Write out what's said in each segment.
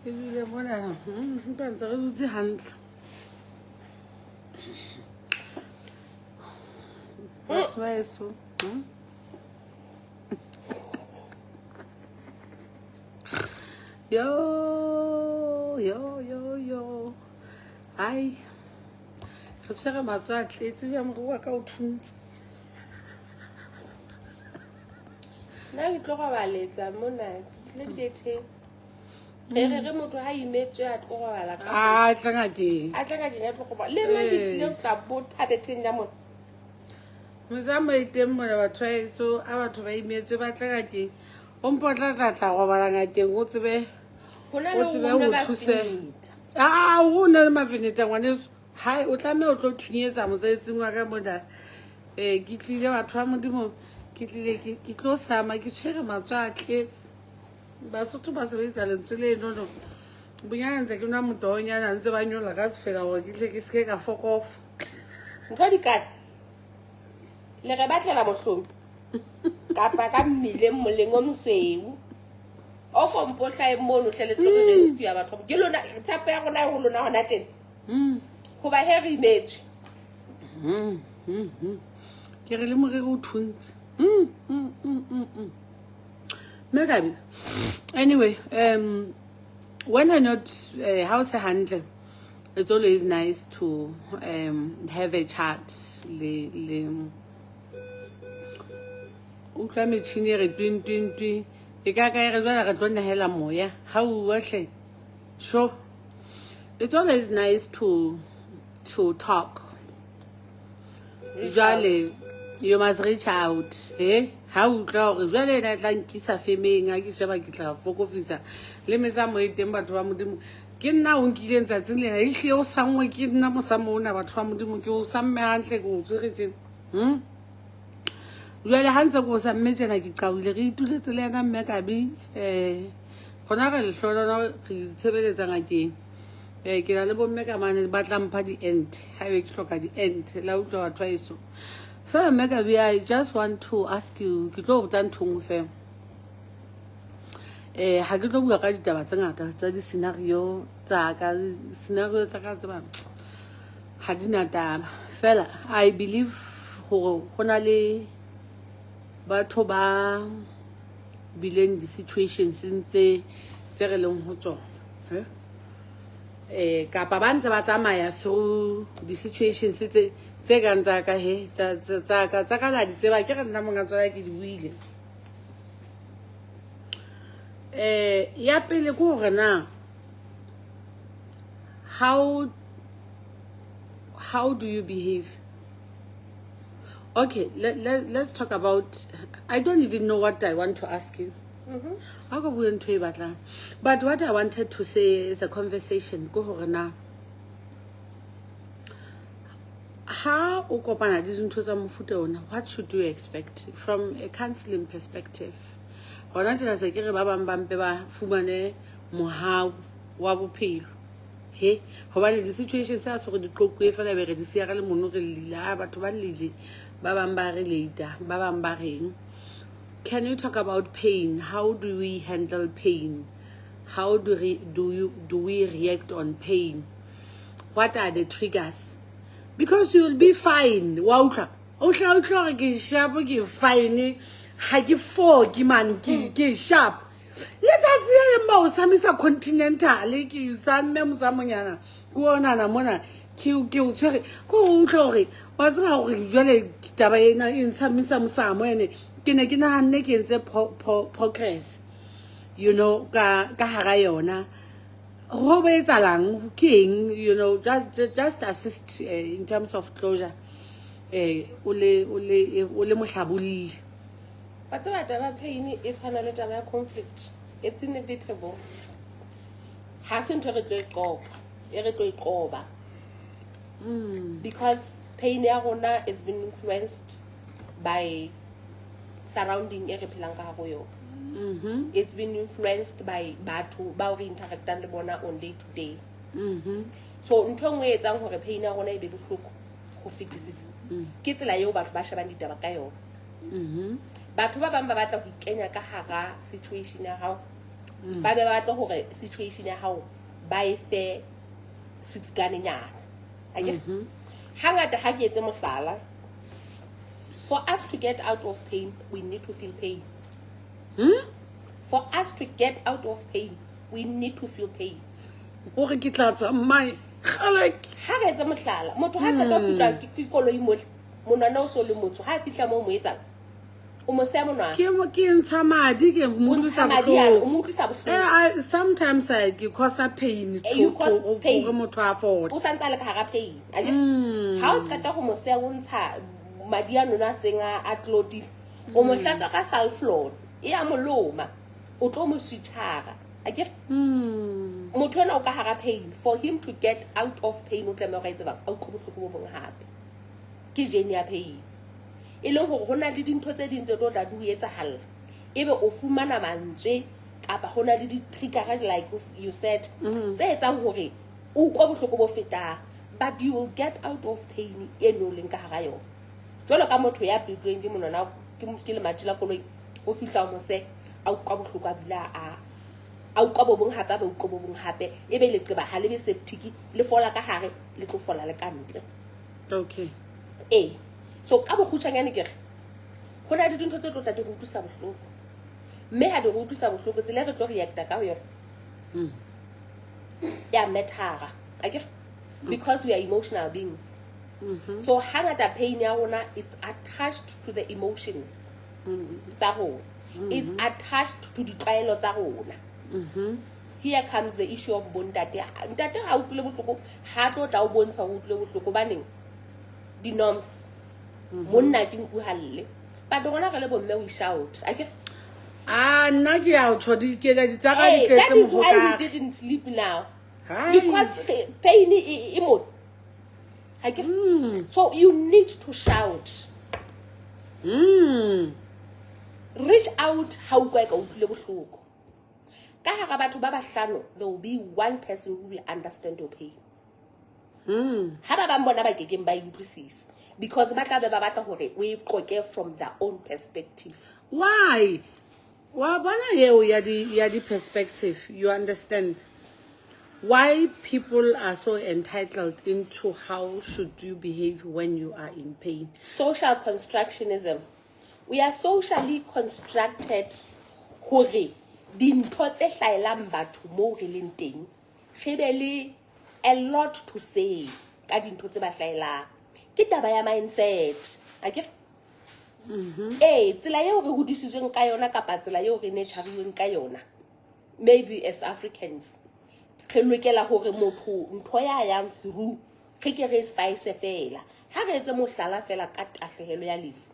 Ebile mona mpa ntse re dutse hantle batho ba eso yo ai re tshwere matso a tletse bja morero wa ka o thuntse nna ke tlo go baletsa mona le dibetheng re motho ha imetse a tlo go bala ka a tlanga ke a tla ka ke tlo go ba le nna ke tlile go tla botha betheng ya mona mosamo iteng mona batho ba eso a batho ba imetswe ba tlanga ke o mpotla tlatla go bala ngakeng o tsebe hona o le tsebe una o ba thuse finita o na le maveneta ngwaneso hai o tlame o tlo thunyetsa mosebetsing wa ka mona ke tlile batho ba modimo ke tlile ke tlo sama ke tshwere matso a tletse basotho ba sebedisa lentswe le enono bonyana ntse ke nwa modonyana ntse ba nyola ka sefela gore ke tle ke seke ka fokofa ntho dikana le re batlela mohlombi kapa ka mmileng moleng o mosweu o kompohla e mono hle le tlo re rescue ya batho ke lona tsapo ya rona e go lona gona teng go ba he re imetse ke re le morero o thuntse Megabi. Anyway, when I'm not house handler, it's always nice to have a chat. Utlwa metšhini re twin e ka ka re jwala re tlo nehela moya ha o hle sure it's always nice to talk jwale you must reach out ha o tla gore jwale ena tla nkisa femeng a ke sheba ke tla fokofisa le mesamo e teng batho ba modimo ke nna o nkile ntsatsing le e hle o sangwe ke nna mosamo ona batho ba modimo ke o samme hantle go tswere teng jwale ha ntse go samme tsena ke qawile re ituletse le yana Mmekabi gona re le hlola re tshebeletsa ngakeng ke na le bo Mmekamane ba tla mpha di end ha be ke hloka di end la utlwa batho ba eso fa Mmekabi I just want to ask you ke tlo botsa nthong fe ha ke tlo bua ka ditaba tse ngata tsa di scenario tsa ka tseba ha dina taba fela I believe go na le batho ba bileng di situations tse re leng ho tsona kapa ba ntse ba tsamaya through di situations tse kang tsa ka tsa ka la di tseba ke re nna monga tsona ke di buile ya pele go gore na how do you behave? Okay, let's talk about I don't even know what I want to ask you. But what I wanted to say is a conversation go gore na how o kopana di ntho tsa mofuta ona what should you expect from a counseling perspective gona tsela se ke re ba bang bampe ba fumane mohau wa bophelo he hobane di situations tsa so di qoqwe fela be re di sia le mono re lila batho ba lile ba bang ba re later ba bang ba reng. Can you talk about pain? How do we handle pain? How do we react on pain? What are the triggers? Because you will be fine. Wautla o ke sharp ke fine ha ke for ke man ke sharp. Let's say ma o samisa continental ke samme mosamonyana go ona na mona ke o tshwere go utlore wa tsaba gore jwale taba ena e ntshamisa mosamo ene ke ne ke nahanne ke ntse progress you know ka hara yona go be tsalang king you know just assist in terms of closure o le mohlabolli ba tsaba taba pain e tshwana le taba ya conflict it's inevitable ha se ntho re tlo iqoba because pain ya rona is being influenced by surrounding e re phelang ka go yo it's been influenced by batho ba re interactang le bona on day to day so ntho ngwe e tsang hore pain ya rona e be bohloko go fetisisa ke tsela eo batho ba shebang ditaba ka yona batho ba bang ba batla go ikenya ka hara situation ya hao ba be ba batla hore situation ya hao ba e fe 6 ganenyana ake hangata ha ke etse mohlala for us to get out of pain we need to feel pain for us to get out of pain we need to feel pain hore ke tla tswa mai khalek ha re etse mohlala motho ha ka putla ke koloi mo monana o so le motho ha fitla mo etsa o mo se monana ke ntsha madi ke mutlisa bohloko sometimes I cause a pain to motho a fort o santsa le ka hara pain ha o qeta go mo se o ntsha madi a nona senga a tlodi o mo hlatsa ka sulfur e a moloma o tlo mo switchara ake motho ena o ka hara pain for him to get out of pain o tlameha go itse ba a utlwe bohloko bo bong hape ke jene ya pain e leng gore hona le dintho tse ding tse tlo tla di etsahalla ebe o fumana mantswe kapa hona le di trigger like you said tse etsang hore o utlwe bohloko bo fetang but you will get out of pain e no leng ka hara yona jolo ka motho ya pitlweng ke monona ke le matila koloi o fihla mo se a utlwa bohloko a bila a utlwa bo bong hape ba utlwa bo bong hape ebe le qeba ha le be septic le fola ka hare le tlo fola le ka ntle okay so ka bo khutshanyane ke re hona le dintho tse tlo tla di rutusa bohloko mme ha di rutusa bohloko tsela re tlo reacta ka yona ya matter akere because we are emotional beings so hangata pain ya rona it's attached to the emotions tsa rona it's attached to ditlwaelo tsa rona here comes the issue of bontate ntate ha utlwe bohloko ha tlo tla o bontsha ho utlwe bohloko baneng di norms monna ke nkuhalle ba dona re le bomme we shout akere nna ke a tshodi ke ga ditsaga di tletse mo why we didn't sleep now because pain e mo so you need to shout reach out how o ka utlwe bohloko ka hara batho ba bahlano there will be one person who will understand your pain ha ba bona ba kekeng ba utlwisisa because ba tla be ba batla hore o iqoke from their own perspective why wa bona yeo ya di perspective you understand why people are so entitled into how should you behave when you are in pain social constructionism we are socially constructed hore dintho tse hlaelang batho mo re leng teng re be le a lot to say ka dintho tse ba hlaelang ke taba ya mindset akere tsela eo re hodisitsweng ka yona kapa tsela eo re nurturing ka yona maybe as Africans re lokela hore motho ntho ya yang through re ke re spice fela ha re etse mohlala fela ka tahlehelo ya lefu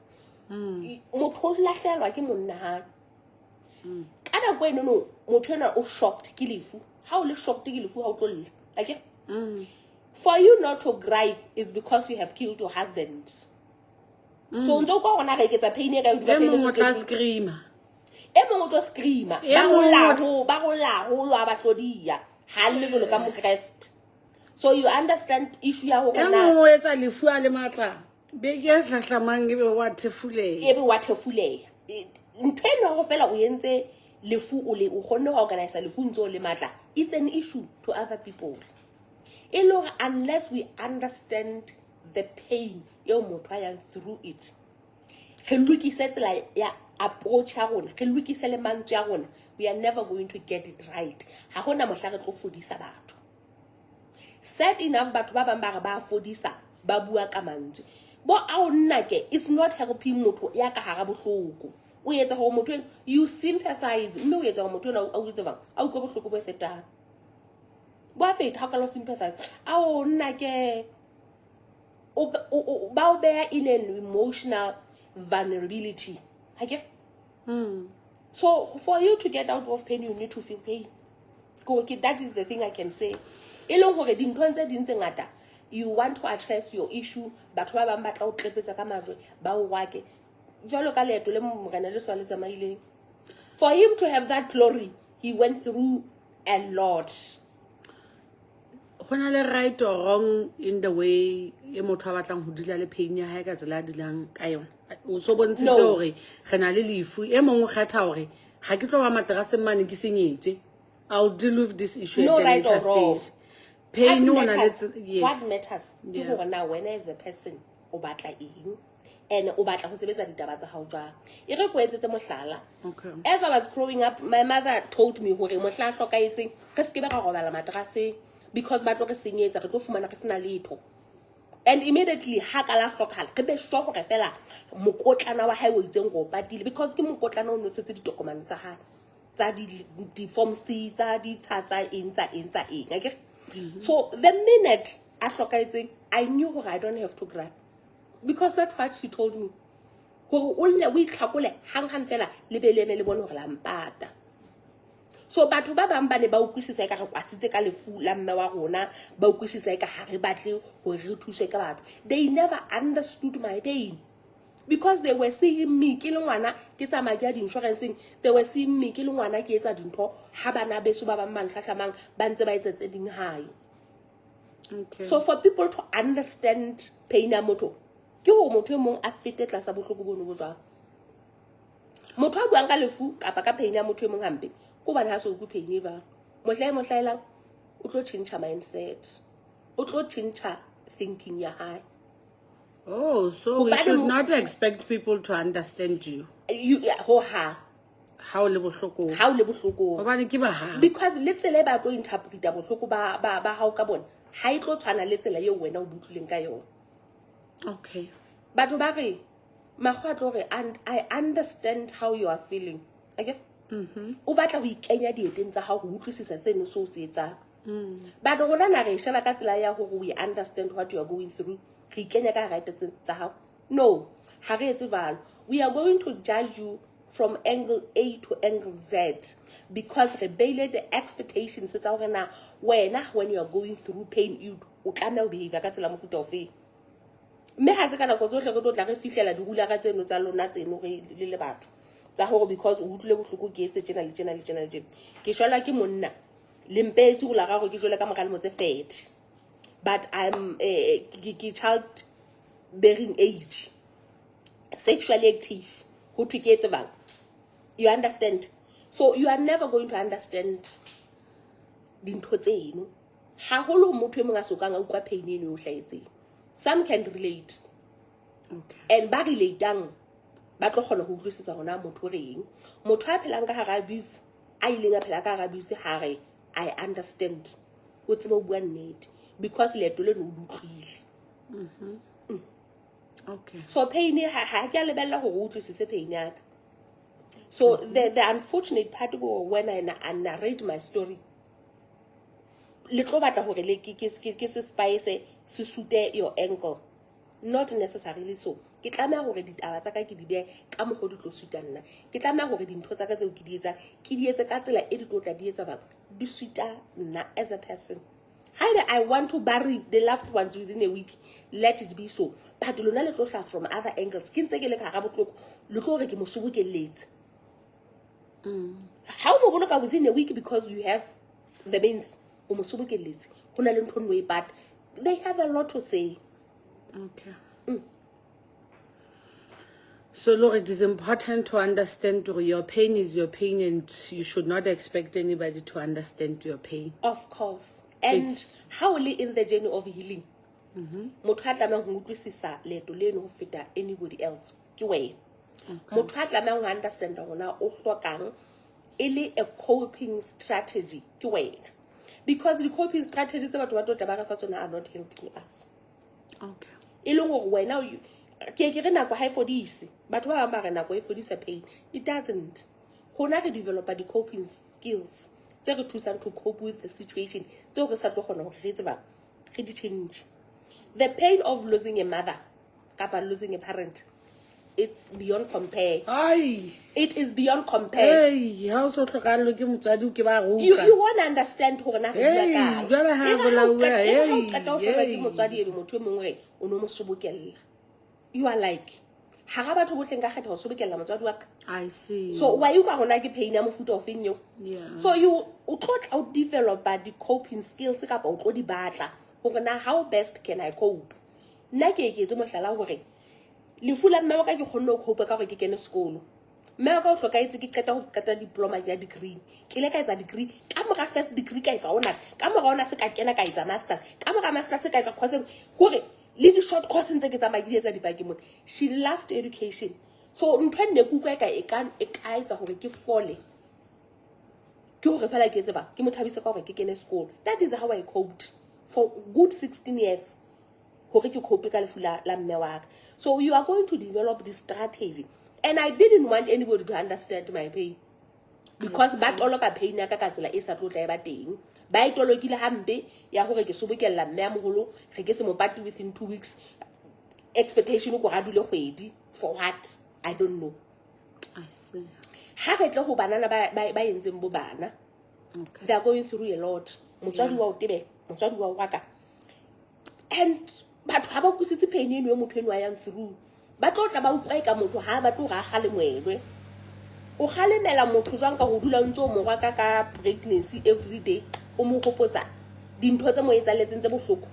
motho o lahlelwa ke monna ha kana go eno no motho ena o shocked ke lefu ha o le shocked ke lefu ha o tlolle like for you not to cry is because you have killed your husband so njo go gona ga iketsa pain e ka utlwa pain mo tla screamer e mo tlo screamer ba go la ho lwa ba hlodiya ha le lo ka mo Christ so you understand issue ya ho gona mo etsa lefu a le matla be ke hlahlamang ebe wa thefule ntweno go fela o yentse lefu o le o gone go organize lefu ntse o le matla it's an issue to other people unless we understand the pain yo motho ya through it re lokise tsela ya approach ya rona re lokise le mantswe ya rona we are never going to get it right ha gona mohla re tlo fodisa batho sad enough batho ba bang ba re ba fodisa ba bua ka mantswe bo a nna ke it's not helping motho ya ka hara bohloko o etsa go motho you sympathize mme o etsa go motho a o itse bang a utlwa bohloko bo fetang bo a feta ha ka lo sympathize a o nna ke ba bear in an emotional vulnerability okay so for you to get out of pain you need to feel pain okay that is the thing I can say elong gore dintho tse dintse ngata you want to address your issue batho ba bang ba tla o tlepetsa ka majwe ba o wake jalo ka leeto le morena le swale tsamaile for him to have that glory he went through a lot hona le right or wrong in the way e motho a batlang ho dila le pain ya hae ka tsela dilang ka yona o so bontshitse No. hore re na le lefu e mong o kgetha hore ha ke tlo ba materaseng mane ke senyetse. I'll deal with this issue No at the right later or wrong. stage. Pain What ona matters, let's yes. what matters ke Yeah. hore na wena as a person o batla eng and o batla ho sebetsa ditaba tsa hao jwang. E re ko etsetse mohlala. Okay. As I was growing up, my mother told me hore mohla hlokaetseng re se ke be ra robala materaseng because ba tlo re senyetsa re tlo fumana re sena letho. And immediately ha ka la hlokahala re be sure hore fela mokotlana wa hae o itseng go patile because ke mokotlana o notsetse ditokomane tsa hae tsa di form C tsa di tsa eng okay. So the minute a hlokaetseng I knew hore I don't have to cry because that's what she told me. Hore o lle o itlhakole hang fela le be le bone hore la mpata. So batho ba bang ba ne ba ukwisisa ka re kwasitse ka lefu la mme wa rona ba ukwisisa ka ha re batle hore re thuswe ka batho. They never understood my pain because they were seeing me ke le ngwana ke tsamaya ke di insurance, they were seeing me ke le ngwana ke etsa dintho ha bana beso ba bang mantlhahlamang ba ntse ba etsetse ding hae. Okay. So for people to understand pain ya motho ke ho motho e mong a fete tlasa bohloko bono bo jwang. Motho a buang ka lefu kapa ka pain ya motho e mong hampe ko bana ha so go pain e ba mohlaela o tlo change mindset, o tlo change thinking ya hae. Oh, so we should not expect people to understand you. You ha How le bohloko. how le bohloko Hobane ke ba ha. because le tsela ba tlo interpreta bohloko ba hao ka bona ha e tlo tshwana le tsela eo wena o butlileng ka yona. Okay. Batho ba re magwa tlo re and I understand how you are feeling. Okay? O batla ho ikenya dieteng tsa hao ho utlwisisa seno so se etsang. Ba do rona na re sheba ka tsela ya hore we understand what you are going through. Re ikenya ka right tsa hao. No, ha re etse valo. We are going to judge you from angle A to angle Z because re beile the expectations tsa hore na wena when you are going through pain you o tlameha ho behave ka tsela mofuta ofe. Me ha se kana go tsohle go tla re fihlela di hula ka tseno tsa lona tseno re le batho tsa hore because o utlwile bohloko ke etse tjena le tjena le tjena le tjena ke shwala ke monna le mpetsi go la gago ke jole ka mora le motse fet but I'm a child bearing age, sexually active who to get bang. You understand? So you are never going to understand dintho tseno ha holo motho e mong a sokang a utlwa pain eno o hlaetseng. Some can relate. Okay. And ba relatang ba tlo kgona ho utlwisisa rona motho reng motho a phelang ka hara abuse a ileng a phela ka hara abuse ha re I understand o tsebe o bua nnete because leeto le no utlwile. Okay. So pain ha ke a lebella hore o utlwisise pain ya ka. So the unfortunate part go when I narrate my story le tlo batla hore le ke se spice se suite your ankle, not necessarily so. Ke tlameha hore ditaba tsa ka ke di be ka mogodi di tlo suita nna. Ke tlameha hore dintho tsa ka tseo ke di etsa ke di etse ka tsela e di tlotla di etsa bang di suita nna as a person. Either I want to bury the loved ones within a week, let it be so. But lona le tlo hlaya from other angles. Ke ntse ke le ka ga botloko le tlo re ke mo sobokelletse. How mo boloka within a week because you have the means o mo sobokelletse ho na le ntho nngwe but they have a lot to say. Okay. So, Lord, it is important to understand your pain is your pain, and you should not expect anybody to understand your pain. Of course. And how will in the journey of healing? Motho a tlamehang ho utlwisisa leeto leno ho feta anybody else ke wena. Motho a tlamehang ho understand hona o hlokang ele a coping strategy ke wena. Because the coping strategies tse batho ba tota ba re fa tsona are not helping us. Okay. E leng hore wena ke re nako ha e fodise batho ba bang ba re nako e fodisa pain. It doesn't. Hona re developa the coping skills tse re thusang to cope with the situation tse re sa tlo kgona hore re tseba re di change. The pain of losing a mother kapa losing a parent, it's beyond compare. Ay. It is beyond compare. Hey, how so tlhokalo ke motsadi ke ba ruka. You want to understand hore na re bua kae. Jwale ha bolawa Hey, ka tao hloka ke motswadi e motho e mongwe re o no mo sobokella. You are like ha ga batho botleng ka kgetha go sobokella motswadi wa ka. I see. So why you ka gona ke pain ya mofuta of eng yo? Yeah. So you o tlo develop the coping skills kapa o tlo di batla hore na how best can I cope? Nna ke etse mohlala hore lefu la mme wa ka ke kgonne ho cope ka gore ke kene sekolo. Mme wa ka o hlokaetse ke qeta ho qeta diploma ya degree. Ke ile ka etsa degree, ka mora first degree ka etsa honors, ka mora honors ka kena ka etsa masters, ka mora masters ka etsa course hore le di short course ntse ke tsamaya di etsa dipaki mona. She loved education. So ntho nne ku ka e ka etsa hore ke fole. Ke hore fela ke tseba ke mothabise ka hore ke kene school. That is how I coped for good 16 years. Hore ke cope ka lefu la mme wa ka. So you are going to develop this strategy. And I didn't want anybody to understand my pain. Because ba toloka pain ya ka ka tsela e sa tlotla e ba teng. Ba e tolokile hampe ya hore ke sobokella mme ya moholo re ke se mo pati within 2 weeks. Expectation ko ga dule kgwedi for what? I don't know. I see. Ha re tle ho banana ba entseng bo bana. Okay. They are going through a lot. Motswadi wa o tebe, motswadi wa wa ka. And batho ha ba kusitse pain eno e motho eno a yang through. Ba tlo tla ba utlwa ka motho ha ba tlo ga gale moelwe. O galemela motho jwang ka go dula ntse o mo rwa ka pregnancy every day o mo gopotsa dintho tse mo etsaletseng tse bohloko.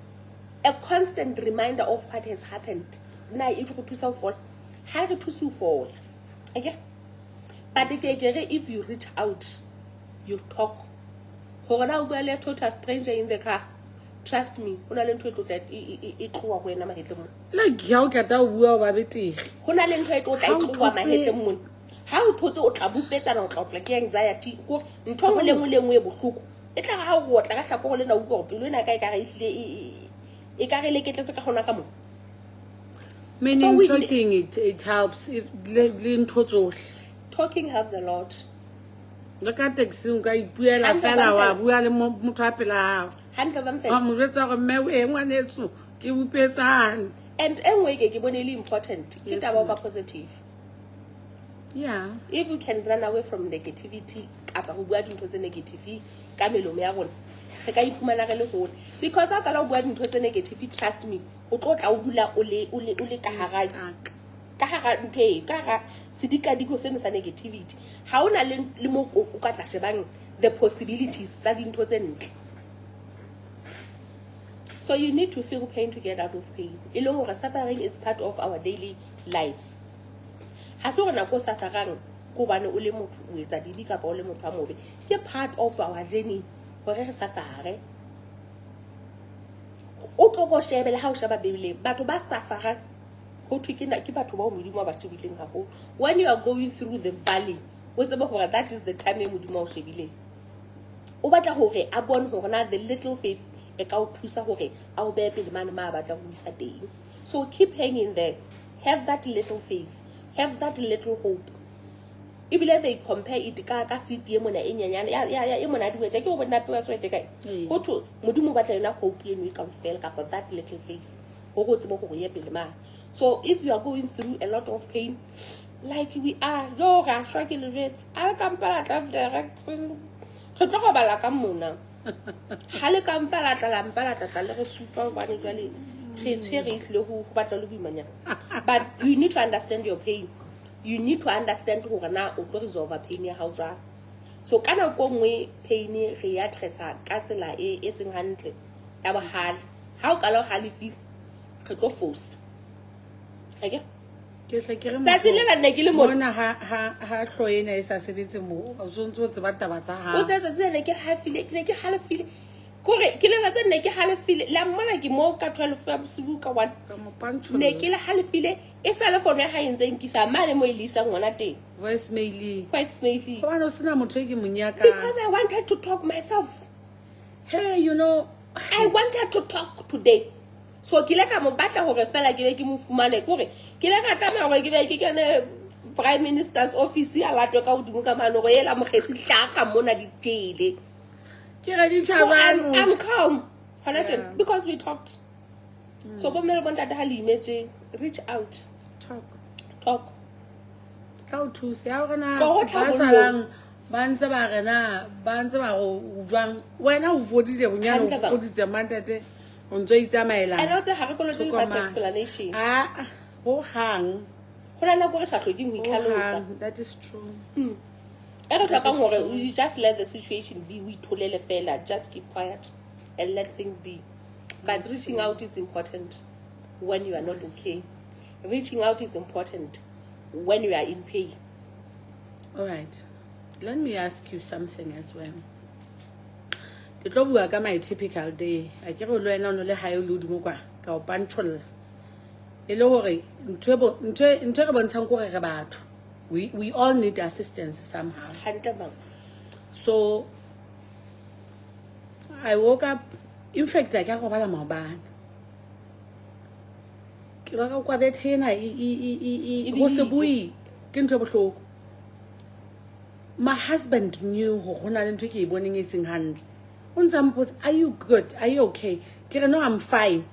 A constant reminder of what has happened. Na e go thusa ho fola. Ha re thusa ho fola. Okay? But if you reach out, you talk. Hore na o bua le total stranger in the car. Trust me, hona le ntho e tlotla e tloa go ena mahetleng mo. Like how ka ta bua ba betere. Hona le ntho e tlotla e tloa mahetleng mo. Ha o thotse o tla bupetsana o tla ke anxiety go ntho mo lengwe lengwe e bohloko. E tla ga go tla ka hlako le na utlwa pelo ena ka e ka re ihlile e ka re le ketletse ka gona ka mo. Meaning talking it helps if le ntho tsohle. Talking helps a lot. Le ka taxi o ka ipuela fela wa bua le motho a pela hao. Handle ba mfela. Wa mo jwetsa gore mme e ngwanetso ke bupetsane. And enwe ke bone le important. Ke taba ba positive. Yeah. If we can run away from negativity, kapa go bua dintho tse negative ka melomo ya rona, re ka iphumana re le hole. Because ha ka la bua dintho tse negative, trust me, o tlo tla o dula o le ka hara ntho e ka ga sedikadiko seno sa negativity. Ha ona le mo o ka tla shebang the possibilities tsa dintho tse ntle. So you need to feel pain to get out of pain. E leng hore suffering is part of our daily lives. Ha se rona go sufferang go bane o le motho o etsa dibi ka ba o le motho a mobe. Ke part of our journey hore re suffer. O tlo go shebele ha o sheba bebele batho ba suffer go thwe ke batho ba o modimo ba shebileng haholo. When you are going through the valley, o tsebe hore that is the time e modimo o shebileng. O batla hore a bone hore na the little faith e ka o thusa hore a o be pele mane ma batla go isa teng. So keep hanging there. Have that little faith. Have that little hope. Ibile they compare it ka city e mona e nyanyana ya e mona di wete ke o bona pe wa swete kae. Go thwe modimo batla yona hope eno e ka mfela ka that little faith. Go go tsebo go ye pele mane. So if you are going through a lot of pain, like we are, yo ga shwa ke le jets, a ka mpala tla direct. Re tlo go bala ka mona. Ha le ka mpala tla le re sufa ba ne jwale. But you need to understand your pain. You need to understand hore na o tlo resolve pain ya hao jwang. So kana go ngwe pain re ya tresa ka tsela e seng hantle ya bohale. Ha o ka lo hale feel re tlo force. Okay? Ke hle ke re Tsatsi le la nne ke le mona ha hloena e sa sebetse mo o sontse o tseba taba tsa ha. O tsatsi le ke ha feel ke halefile kore ke le batse nne ke halefile la mmona ke mo ka 12 ya bosibu ka 1 ka mo pantsho ne ke le halefile e sa le phone ya ha entseng ke sa mane mo elisa ngwana teng voice mail ba no sena motho ke monyaka because I wanted to talk myself. Hey, you know, I wanted to talk today. So ke le ka mo batla hore fela ke be ke mo fumane kore ke le ka tsamaya hore ke be ke kene Prime Minister's office ya latwa ka hodimo ka mano go ela mo kgetsi hlaka mona di tele. So I'm calm. Yeah. Because we talked. So go mele bonta ha limetse reach out. Talk. Tla to se ya rena ba salang ba ntse ba rena ba ntse ba go jwang wena o vodile bonyana o voditse mantate o ntse itsamaela. And not ha re go lo tsa explanation. Ho hang hona na go re sa tlhoking ho itlhalosa. That is true. You just let the situation be. We tolele fela. Just keep quiet and let things be. But reaching out is important when you are not okay. reaching out is important when you are in pain. All right, let me ask you something as well. Ke tlo bua ka my typical day. A ke go lwena no le hae lo dimo kwa ka o pancholla. E le hore ntwe re bontshang ko re batho. We all need assistance somehow. So I woke up, in fact, I can't go back to my band. My husband knew are you good? Are you okay? No, I'm fine.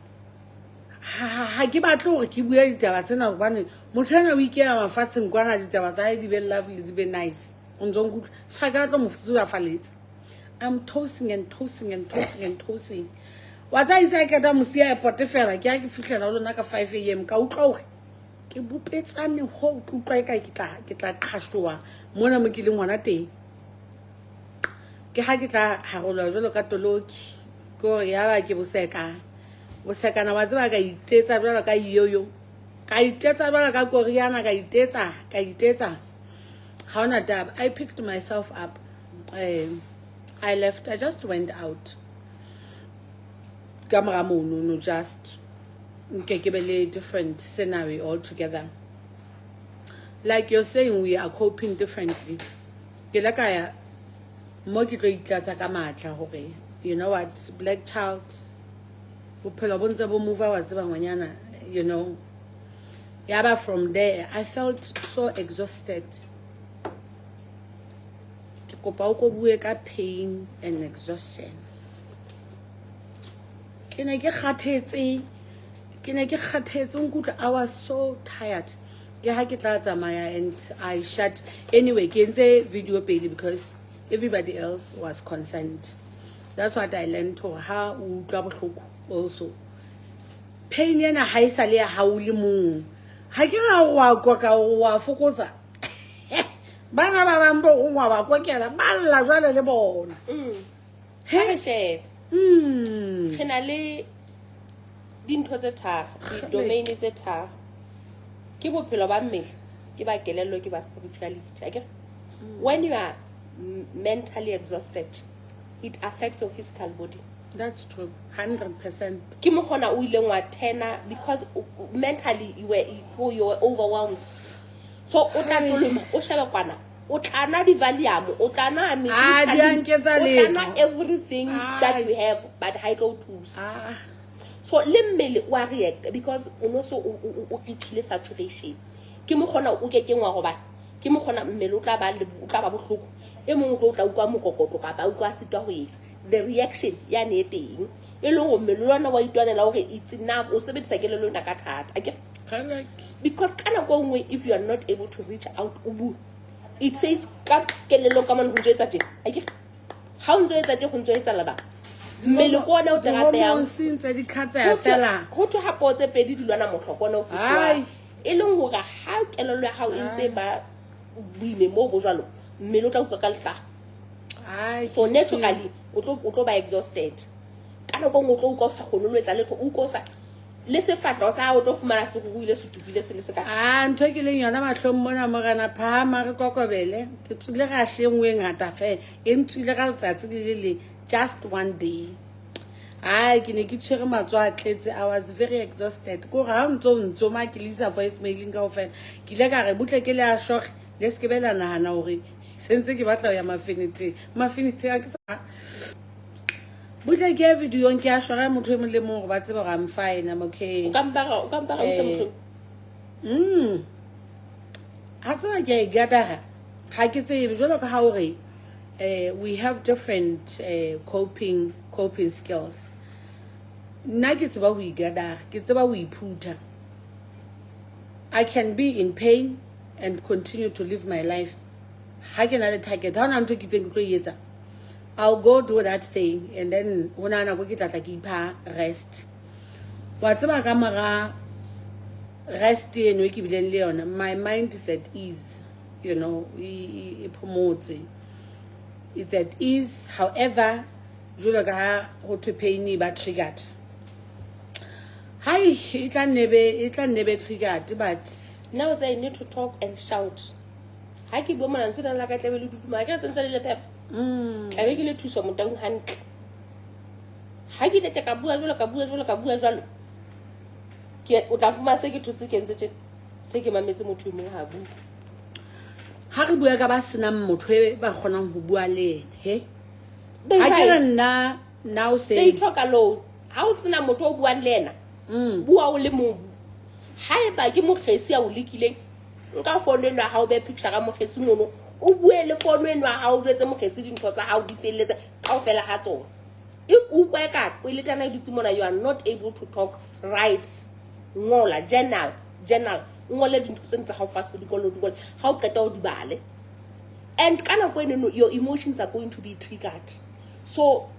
Ha ke batlo gore ke bua ditaba tsena gobane motlhana o ikea mafatsheng kwana ditaba tsa di be lovely di be nice o ntse go tshaka tlo mofutsi wa faletse. I'm toasting and toasting and toasting and toasting. Wa tsa isa ke da mosia e potefela ke a ke fihlela lona ka 5 am ka utlwa gore ke bopetsane ho utlwa ka ke tla qhashwa mona mo ke le ngwana teng. Ke ha ke tla harolwa jalo ka toloki go ya ba ke boseka bosekana wa tseba ka itetsa jalo ka yoyo ka itetsa jalo ka Koreana ka itetsa ha ona tab. I picked myself up. I left. I just went out. Camera no just a different scenario altogether. Like you're saying, we are coping differently. You know what? Black child. You know. Yeah, but from there, I felt so exhausted. Pain and exhaustion. I was so tired. And I shut anyway. Video because everybody else was concerned. That's what I learned to how also. Pain yana haisale hauli mu. Hakira wa fokoza. Bana ba bambo unwa ba kwekela balla jwale le bona. He she. Re na le dintho tse tharo, di domain tse tharo. Ke bophelo ba mmele, ke ba kelello, ke ba spirituality. Akere? When you are mentally exhausted, it affects your physical body. That's true, 100%. Ke mo gona o ile ngwa tena because mentally you were overwhelmed. So o tla toloma o sheba kwana o tlana di valium o tlana everything that we have but I go tools. So le mmele wa react because o no so o kitile saturation. Ke mo gona o ke ngwa go ba ke mo gona mmele o tla ba bohloko e mongwe o tla ukwa mokokotlo ka ba ukwa sitwa go etsa the reaction ya ne teng e le go mmele lona wa itwanela gore it's enough o sebedisa kelelo na ka thata akere. Because if you are not able to reach out, it says how so naturally exhausted. Lese fatla sa o tlo fumana se go ile se tupile se le se ka ntho ke leng yona mahlong mona mo gana phama re kokobele ke tsile ga shengwe ngata fe e ntwile ka letsatsi le just one day. Ke ne ke tshwere matswa a tletse. I was very exhausted go ga ntso ma ke lisa voice mailing ka ofela ke ile ka re butle ke le a shoge le se ke bela nahana hore sentse ke batla ya mafinity ya ke sa Butle ke video nke a shora motho e le mo go ba tseba ga I'm fine, I'm okay. O kampara o ha tseba ke gada ha ke tsebe jalo ka ha hore we have different coping skills. Nna ke tseba ho igada ke tseba ho iphuta. I can be in pain and continue to live my life. Ha ke na le target ha na ntho ke tseng ke tlo etsa, I'll go do that thing and then hona go ke tla ke ipha rest. Wa tseba ka mara rest eno ke bileng le yona, my mind is at ease, you know, it promotes it's at ease. However, jula ga go to pain ba triggered Hi, it can never triggered, but now they need to talk and shout. Ha ke bo mona ntse la ka tlebe le duduma ke sentse le tef tla be ke le thuso motang hantle ha ke lete ka bua jwalo ke o tla fuma se ke thutse ke ntse se ke mametse motho mo ha bu ha re bua ka ba sena motho e ba kgonang ho bua le he ha ke re nna now say they talk alone ha o sena motho o buang le ena bua o le mo ha e ba ke mo khesi a o lekileng nka phone eno ha o be picture ka mo khesi mono o bue le phone eno ha o jetse mo khesi dintho tsa ha o di felletse ka o fela ha tsona if o bua ka o ile tana ditse mona you are not able to talk right ngola journal ngole dintho tse ntse ha o fast di kolo ha o qeta o di bale and kana go eno your emotions are going to be triggered so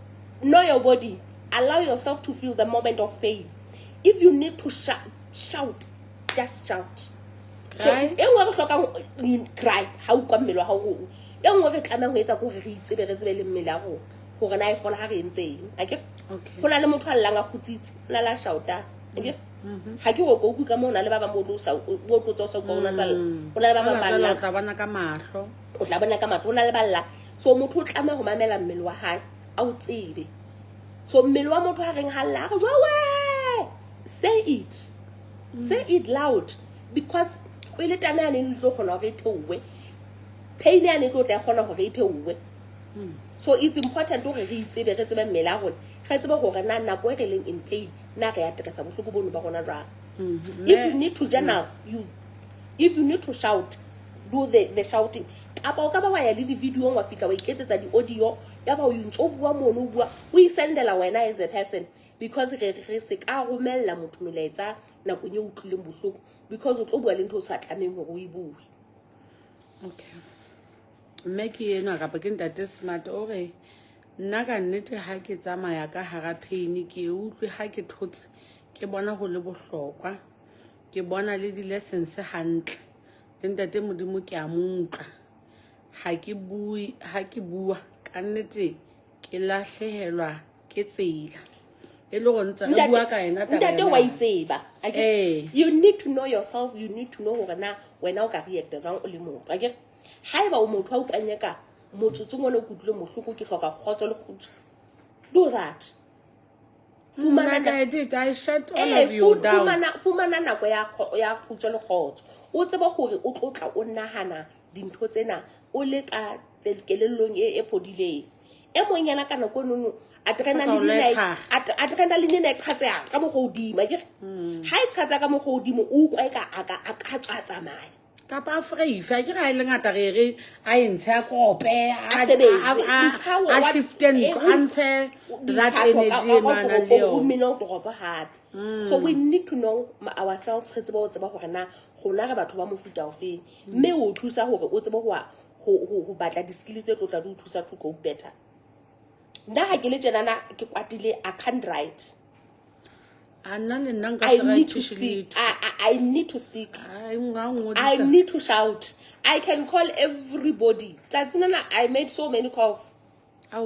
know your body allow yourself to feel the moment of pain if you need to shout just shout so engwe go hloka cry ha o kwa mmelo ha o engwe ke tlameha go etsa go re itsebe le mmele a go gore na e fola ha re entseng okay hona le motho a langa khutsitse la la shouta okay ha ke go go ka mona le ba ba mo tlotsa so go na tsala hona le ba ba balla tla bana ka mahlo o tla bona ka mahlo hona le balla so motho o tlameha go mamela mmele wa hae a o tsebe so mmele wa motho ha reng ha lla go we say it loud because kwele tana ya ne ntlo gona go theowe pain ya ne tlo tla gona go re theowe so it's important to re itsebe re tsebe mmele a gone ga tsebe gore na nna go re leng in pain na re ya tresa bohloko bono ba gona jwa if you need to journal if you need to shout do the shouting apa o ka ba ya le di video wa fitla wa iketsetsa di audio ya ba o ntso bua mono bua o isendela wena as a person because re se ka romella motho melaetsa na go nye utlwileng bohloko because o tlo bua le ntho sa tlameng go o ibue okay make ena ka pa ke ntate smart o re nna ka nnete ha ke tsamaya ka hara pain ke utlwe ha ke thotse ke bona go le bohlokwa ke bona le di lessons hantle le ntate modimo ke a mutla ha ke bua ka nnete ke lahlehelwa ke tsela e le go ntse re bua ka ena ntate wa itseba you need to know yourself you need to know gore na wena o ka react jang o le motho a ke ha eba o motho a ukanya ka motsotso ngone o kutlwe mohloko ke hloka khotso le khutso do that I shut all of you down fumana nako ya khutso le khotso o tseba gore o tlotla o nahana dintho tsena o le ka tselkelellong e podileng e monyana ka nako nono adrenaline e khatsa ka mo godima ke ha e khatsa ka mo godimo o kwa ka aka tsamaya ka pa fraifa ke ga ile ngata re a ntsha kope a shiften antshe that energy mana leo so we need to know ourselves re tseba o tseba gore na gona re batho ba mofuta o feng mme o thusa gore o tseba go batla di skills tse tlotla di thusa to go better nda ha ke le tjena ke kwatile I can't write I need to speak. I need to speak. I need to shout. I can call everybody. I made so many calls. I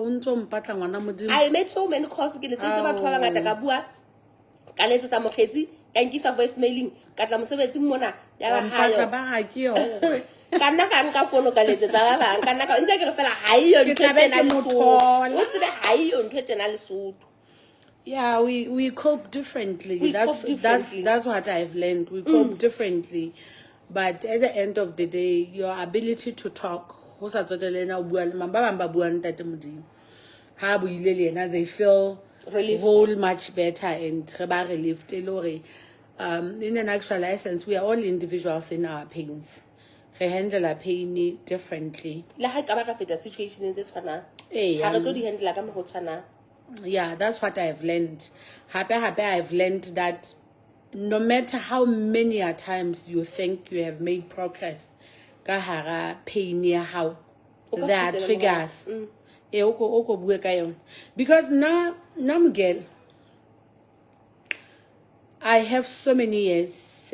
made so many calls. Ke letsetse batho ba bangata ka bua ka letsetsa mokgetsi ka nkisa voice mailing ka tla mosebetsi mona ya ba hayo kana ka nka fono ka letsetsa ba bang kana ka ntse ke re fela ha iyo ntho tsena le so o tsebe ha iyo ntho tsena le so. Yeah, we cope differently. That's what I've learned. We cope differently, but at the end of the day, your ability to talk, they feel whole much better and relieved. In an actual essence, we are all individuals in our pains. We handle our pain differently. Yeah, that's what I've learned. Happy, I've learned that no matter how many times you think you have made progress, kahara pain near how there are triggers. Because now Miguel, I have so many years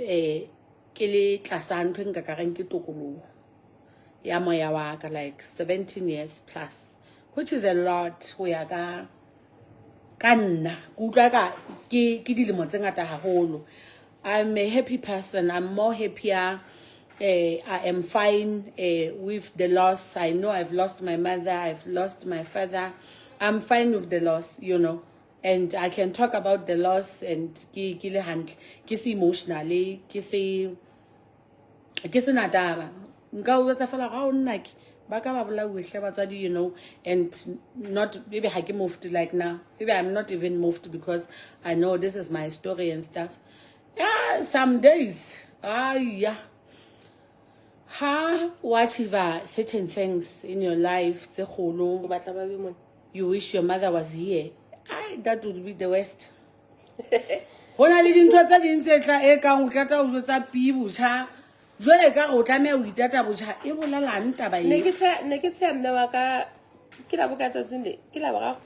like 17 years plus, which is a lot. Kanna kutlwa ka ke dilemo tse ngata haholo. I'm a happy person. I'm more happier. I am fine with the loss. I know I've lost my mother. I've lost my father. I'm fine with the loss, you know. And I can talk about the loss and ke le handle. Ke se emotionally, ke se nataba. Nka o tsa fela ga o nna ke ba ka ba bola wehle batsadi, you know, and not maybe ha ke moved like now. Maybe I'm not even moved because I know this is my story and stuff. Yeah, some days. Yeah. Whatever certain things in your life, you wish your mother was here. That would be the worst. Hona le dintho tsa ding tse tla e ka o tla o jotsa pibutsha jwale ka go tlamea o itata botjha e bolelang taba e ne ke tshe mme wa ka ke la boka tsatsing le ke la ba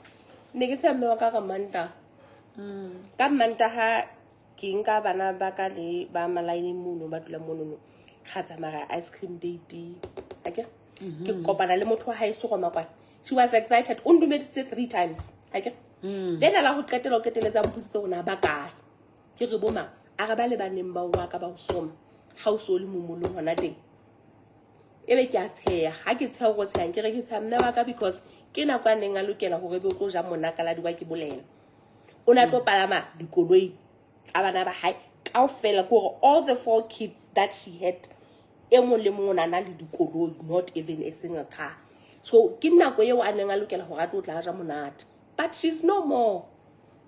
ne ke tshe mme wa ka ka manta ha ke nka bana ba ka le ba malaini mono ba dula mono ga tsamaya ice cream date ke kopana le motho wa hae se go makwana. She was excited o ndumeditse 3 times then ala go qetela o keteletsa mputsitse gona ba kae ke re boma a ga ba le baneng ba wa ka ba o soma ga o so le momolong hona teng ebe ke a tsheya ha ke tsheya go tsheya ke re ke tsheya mme wa ka because ke na kwa neng a lokela gore be o tlo ja monakala di wa ke bolela o na tlo palama dikoloi tsa bana ba hae kaofela gore all the 4 kids that she had emo le mona na le dikoloi not even a single car. So ke nako eo a neng a lokela gore a tlo tla ja monate but she's no more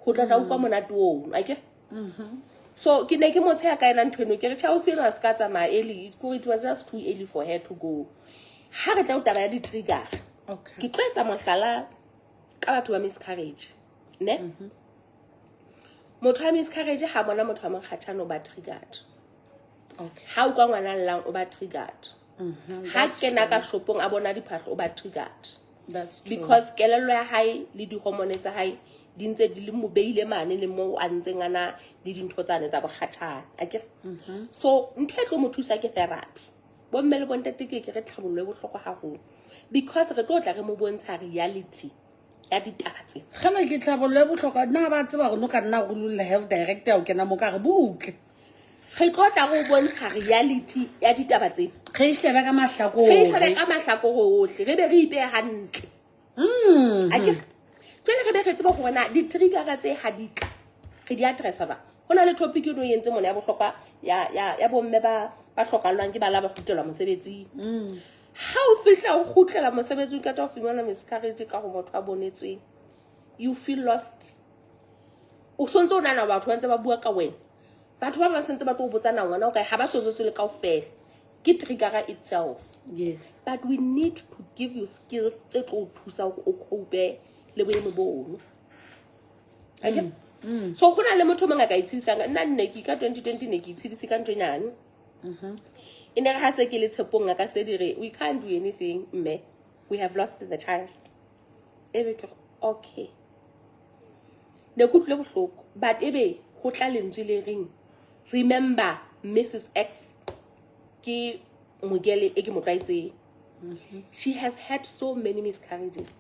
go tla utlwa monate o so ke ne ke motse ya ka ena ntweno ke re tshao serious ka tsamaya early it was just too early for her to go ha re tla utaba ya di trigger ke tloetsa mohlala ka batho ba miscarriage ne motho wa miscarriage ha bona motho wa mokgatshano ba triggered ha o kwa ngwana llang o ba triggered ha ke na ka shopong a bona diphahlo o ba triggered. That's true. Because kelello ya hae le di hormone tsa hae di ntse di le mo beile mane le mo a ntseng ana le dintho tsane tsa bokgathana akere so ntho e tlo mo thusa ke therapy bo mme le bontate ke re tlhabollo e bohlokwa haholo because re tlo tla re mo bontsha reality ya ditatse gana ke tlhabollo e bohlokwa nna ba tseba go no ka nna go lulla health director o kena mo ka re butle re tlo tla go bontsha reality ya ditaba tse ge e shebe ka mahlakore ohle re be re ipe hantle akere tšwele re be re tseba gore na di-trigger tse ha di tla re di addressa ba go na le topic e no entse mona ya bohlokwa ya bomme ba hlokalwang ke bala ba kgutlelwa mosebetsing ha o fihla o kgutlela mosebetsing ka ta o fumana miscarriage ka go motho a bonetsweng you feel lost o sontse o nana batho ba ntse ba bua ka wena batho ba sentse ba tlo botsana ngwana o kae ha ba sotswe le kaofela ke trigger itself. Yes, but we need to give you skills tse tlo thusa o cope le boemo bono okay so gona le motho mongaka itshidisanga nna nne ke ka 2020 ne ke itshidisi ka ntwe nyane ene ga se ke le tshepong ka se dire we can't do anything mme we have lost the child ebe ke okay ne go tle bohloko but ebe go tla lentswe le ring remember Mrs X ke mogele e ke motlaitse she has had so many miscarriages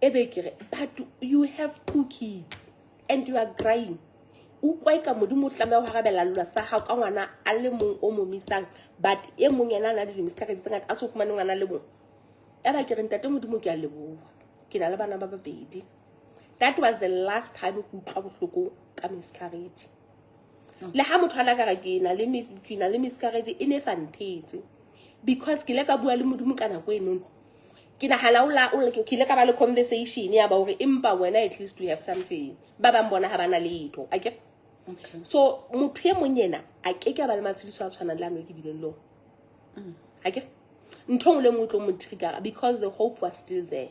ebe kere but you have 2 kids and you are crying o kwa ka modimo tlame go gabela lwa sa ga ka ngwana a le mong o momisang but e mong yana na le miscarriages tsa a tso fumana ngwana le mong eba ke reng tate modimo ke a leboa ke na le bana ba babedi that was the last time ku tla bohloko ka miscarriage le ha motho ala ka ke na le miscarriage ine sa nthetse because ke le ka bua le modimo kana go eno ke na hala o ke ile ka ba le conversation ya ba hore empa wena at least you have something ba bang bona ha bana letho akere so motho ye monyena a ke ba le matshidiso a tshwana le ano ke bileng lo akere ntho le motho mo trigger because the hope was still there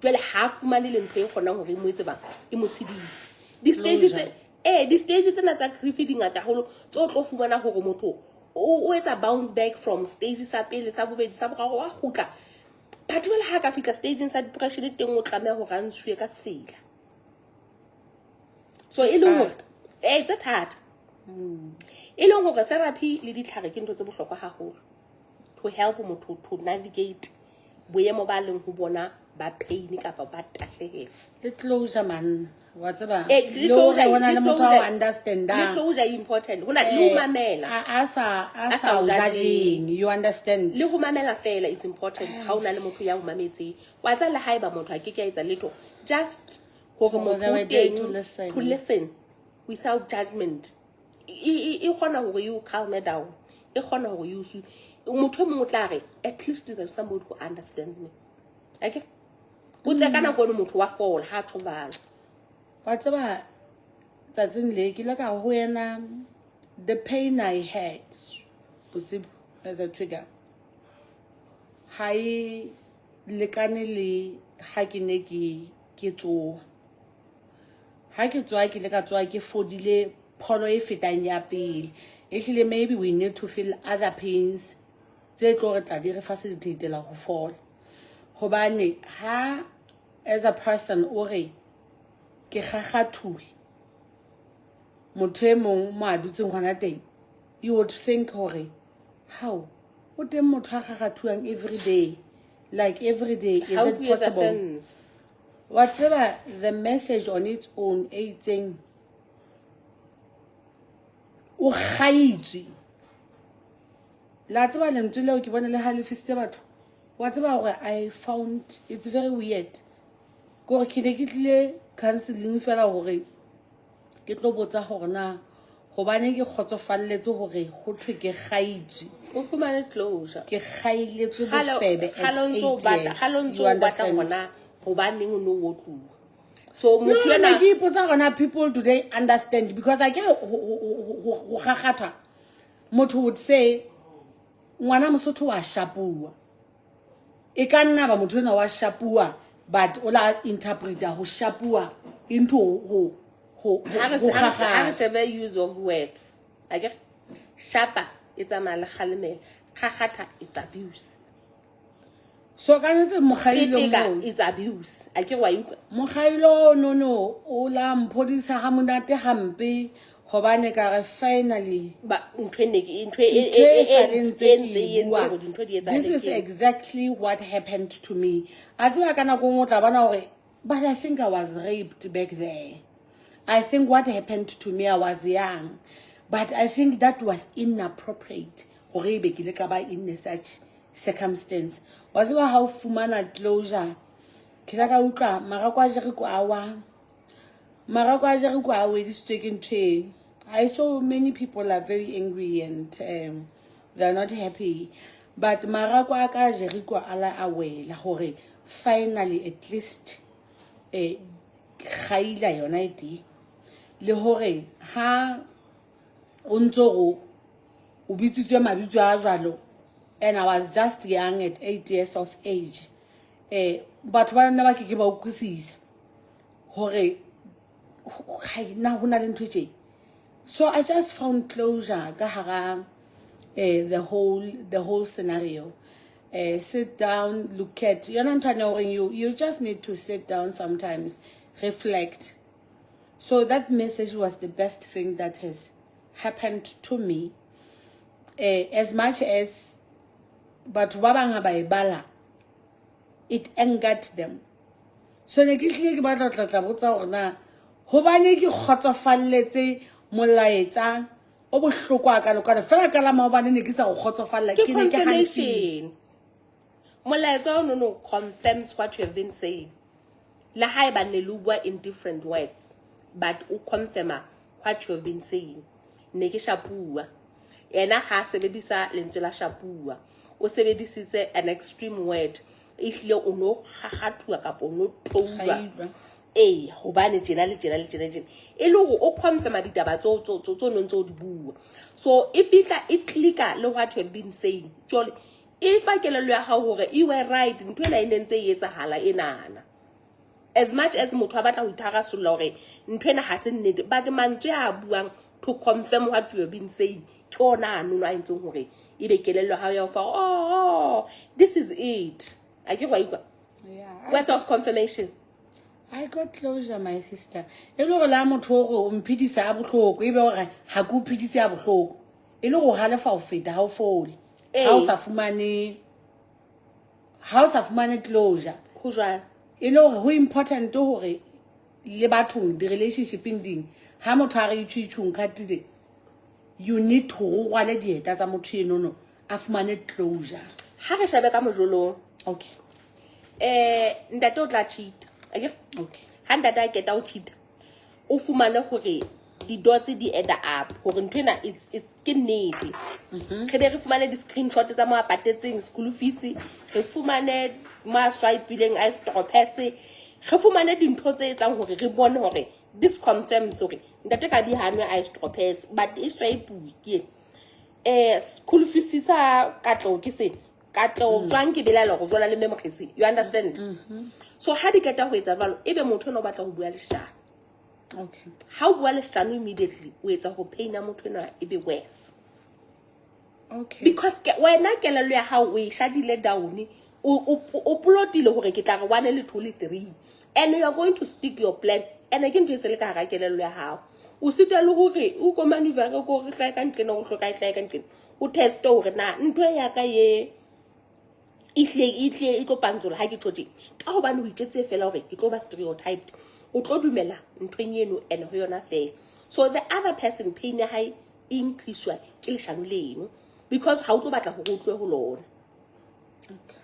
jwale ha fumane le ntho e gona hore mo etse ba e motshidisi di stages tsena tsa grief di ngata holo tso tlo fumana hore motho o etsa bounce back from stage sa pele sa bobedi sa boraro wa khutla but jwale ha ka fitla stageng sa depression le teng o tlameha ho rantswe ka sefela so e leng hore it's a thata e leng hore therapy le ditlhare ke ntho tse bohlokwa haholo to help motho to navigate boemo ba leng ho bona ba pain kapa ba tahlehela le closure man wa tseba le hore hona le motho a understand le closure is important hona le mamela asa judging you understand le go mamela fela it's important ha ona le motho ya go mametse wa tsa le haiba motho a ke ke a etsa letho just go go motho to listen without judgment e gona go you calm down e gona go you motho mo tla re at least there's somebody who understands me okay o tsekana go motho wa fall ha tshobala wa tseba tsatsing le ke la ka ho yena the pain I had possible as a trigger hai lekane le ha ke ne ke tsoa ha ke tswa ke le ka tswa ke fodile pholo e fetang ya pele actually maybe we need to feel other pains tse tlo re tla di re facilitate la go fall hobane ha as a person o re ke gagathule motho e mong mo a dutseng gona teng you would think hore how o teng motho a gagathuang every day like every day is it possible whatever the message on its own e itseng o gaitse la tseba lentswe leo ke bona le halefisitse batho wa tseba gore I found it's very weird gore ke ne ke tlile counseling fela gore ke tlo botsa gore na hobane ke khotsofalletse gore go thwe ke gaitse o fumane closure ke gailetse bofebe you understand hobane o no wo tlu so motho ena ke ipotsa gona people do they understand because I get go gagatha motho would say ngwana mosotho wa shapua e ka nna ba motho ena wa shapua but o la interpreter ho shapua into ho have use of words I get shapa it's a mal khalemela gagata it's abuse so ka ntle mogailo it's abuse a ke wa utlwa mogailo no o la mphodisa ha monate hampe hobane ka re finally ba this is exactly what happened to me a tswa kana go motla bana hore but I think I was raped back there I think what happened to me I was young but I think that was inappropriate hore be ke le ka ba in such circumstance was wa how fumana closure ke la ka utlwa marako a jere ko a we this taking train I saw many people are very angry and they are not happy but marako a ka jere ko ala awela hore finally at least khaila yona iti le hore ha o ntso go o bitsitswe mabitso a jwalo and I was just young at 8 years of age but ba nna ba ke ba ukusisa hore na hona le ntwe tje so I just found closure ka hara the whole scenario sit down look at you just need to sit down sometimes reflect so that message was the best thing that has happened to me as much as but ba bang ba ibala it angered them so ne ke tlile ke batla tla botsa gore na hobane ke khotsofalletse molaetsa o bohloko a ka lokana fela ka la maobane ne ke sa go khotsofalla ke ne ke hantle molaetsa no confirms what you have been saying la hai ba ne lubwa in different words but o confirma what you have been saying ne ke shapua ena ha sebedisa lentswe la shapua o sebedisitse an extreme word ihlile o no gagatwa ka pono touwa hobane tjena le e le go o confirma ditaba tso no ntse o di bua so if it clicka le what you have been saying jole if a kelelo ya ga gore you were right ntwe la inentse e etsahala enana as much as motho a batla go itharasolla gore ntwena ha se nnete but mantse a buang to confirm what you have been saying ke ona no a ntseng gore e be kelelo ha ya fa this is it a ke go ikwa words of confirmation I got closure my sister e le go la motho go o mphidisa a botlhoko e be gore ha go phidisa a botlhoko e le go halefa o feta ha o fole ha o sa fumane closure Ho jwang? E le hore ho important hore le bathong di relationshiping ding ha motho a re itshwitshung khatile you need to rwala dieta tsa motho eno a fumane closure. Ha re shabe ka mojolong. Okay. Ntate o tla cheat. Okay? Okay. Ha ntate a keta o cheat. O fumane hore di dots di add up hore ntwena it's ke nnete. Re be re fumane di screenshot tsa mo a patetseng school fees, re fumane ma swipileng a stropes, re fumane dintho tse etsang hore re bone hore this confirms hore ntate ka di hanwe a stropes but e swipe ke school fees sa katlo ke se katlo tswang ke bela go jola le memories, you understand? So ha di keta ho etsa jwalo ebe motho no batla ho bua le shana. Okay. How bua le shana immediately o etsa ho paina motho ena ebe worse. Okay. Because wena kelelo ya hao o e shadile down o plotile hore ke tla re 1 le 2 le 3 and you are going to stick your plan and again to se le ka ga kelelo ya hao o sita le hore o ko maneuver go re hlaya ka ntlena go hloka hlaya ka ntlena o test hore na ntwe ya ka ye ihle e tlo pantsola ha ke tshotse ka hobane o itetse fela hore ke tlo ba stereotyped o tlo dumela ntweng eno and ho yona fela. So the other person pain ya hae increase ke le shano leno because ha o tlo batla ho utlwe ho lona. Okay.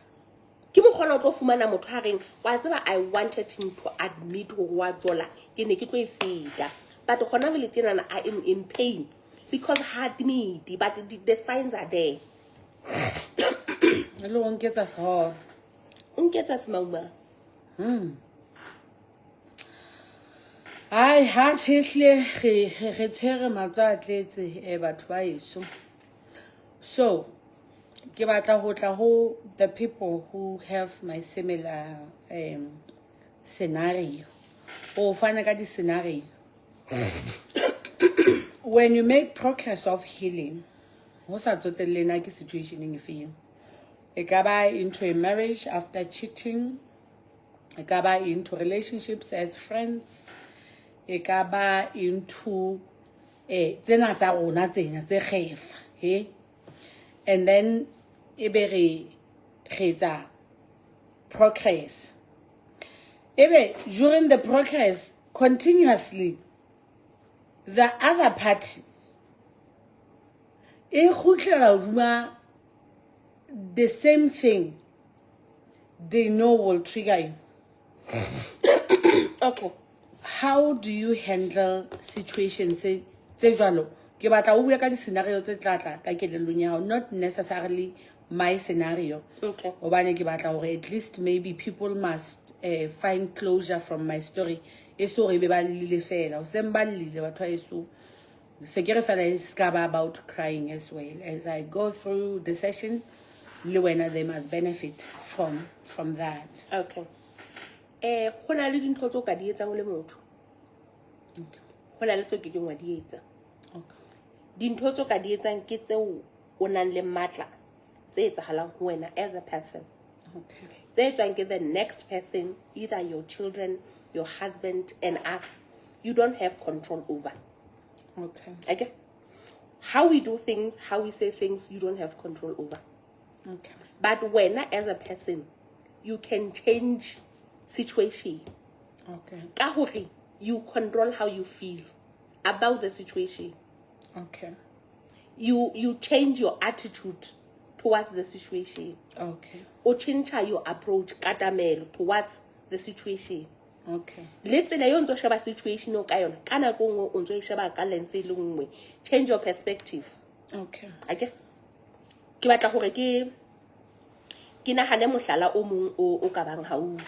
Ke mo khona o tlo fumana motho ha reng wa tseba I wanted him to admit ho wa dola ke ne ke tlo e feta but khona vele tjena I am in pain because hard me but the signs are there. Hello, on gets us all. Nketsa smauma. Ai ha tshehle re tshwere matsa atletse batho ba eso. So ke batla ho tla ho the people who have my similar scenario or fana ka di scenario. When you make progress of healing ho sa tsotelle na ke situation e feng. E ka ba into a marriage after cheating, e ka ba into relationships as friends, e ka ba into tsena tsa rona tsena tse kgefa he, and then e be re etsa progress. Ebe during the progress continuously the other party e khutlela ruma the same thing they know will trigger you. Okay. How do you handle situations tse jwalo? Ke batla o bua ka di scenario tse tlatla ka kelelong ya hao, not necessarily my scenario. Okay. Obane ke batla hore at least maybe people must find closure from my story. Eso re be ba lile fela o semba lile batho eso se ke re fela is about crying as well as I go through the session. Le wena they must benefit from that. Okay. Hona le dintho tso ka di etsa le motho. Okay. Hona le tso ke ngwa di etsa. Okay. Dintho tso ka di etsang ke tseo o nang le matla tse etsahalang ho wena as a person. Okay. Tse etsang ke the next person, either your children, your husband and us, you don't have control over. Okay. Okay? How we do things, how we say things, you don't have control over. Okay. But when as a person, you can change situation. Okay. Ka hore you control how you feel about the situation. Okay. You change your attitude towards the situation. Okay. Or change your approach katamelo towards the situation. Okay. Let's say you ntso sheba situation o ka yona kana go ngo o ntso e sheba ka lens le nngwe. Change your perspective. Okay. Okay. Ke batla hore ke nahane mohlala o mong o ka bang haufi.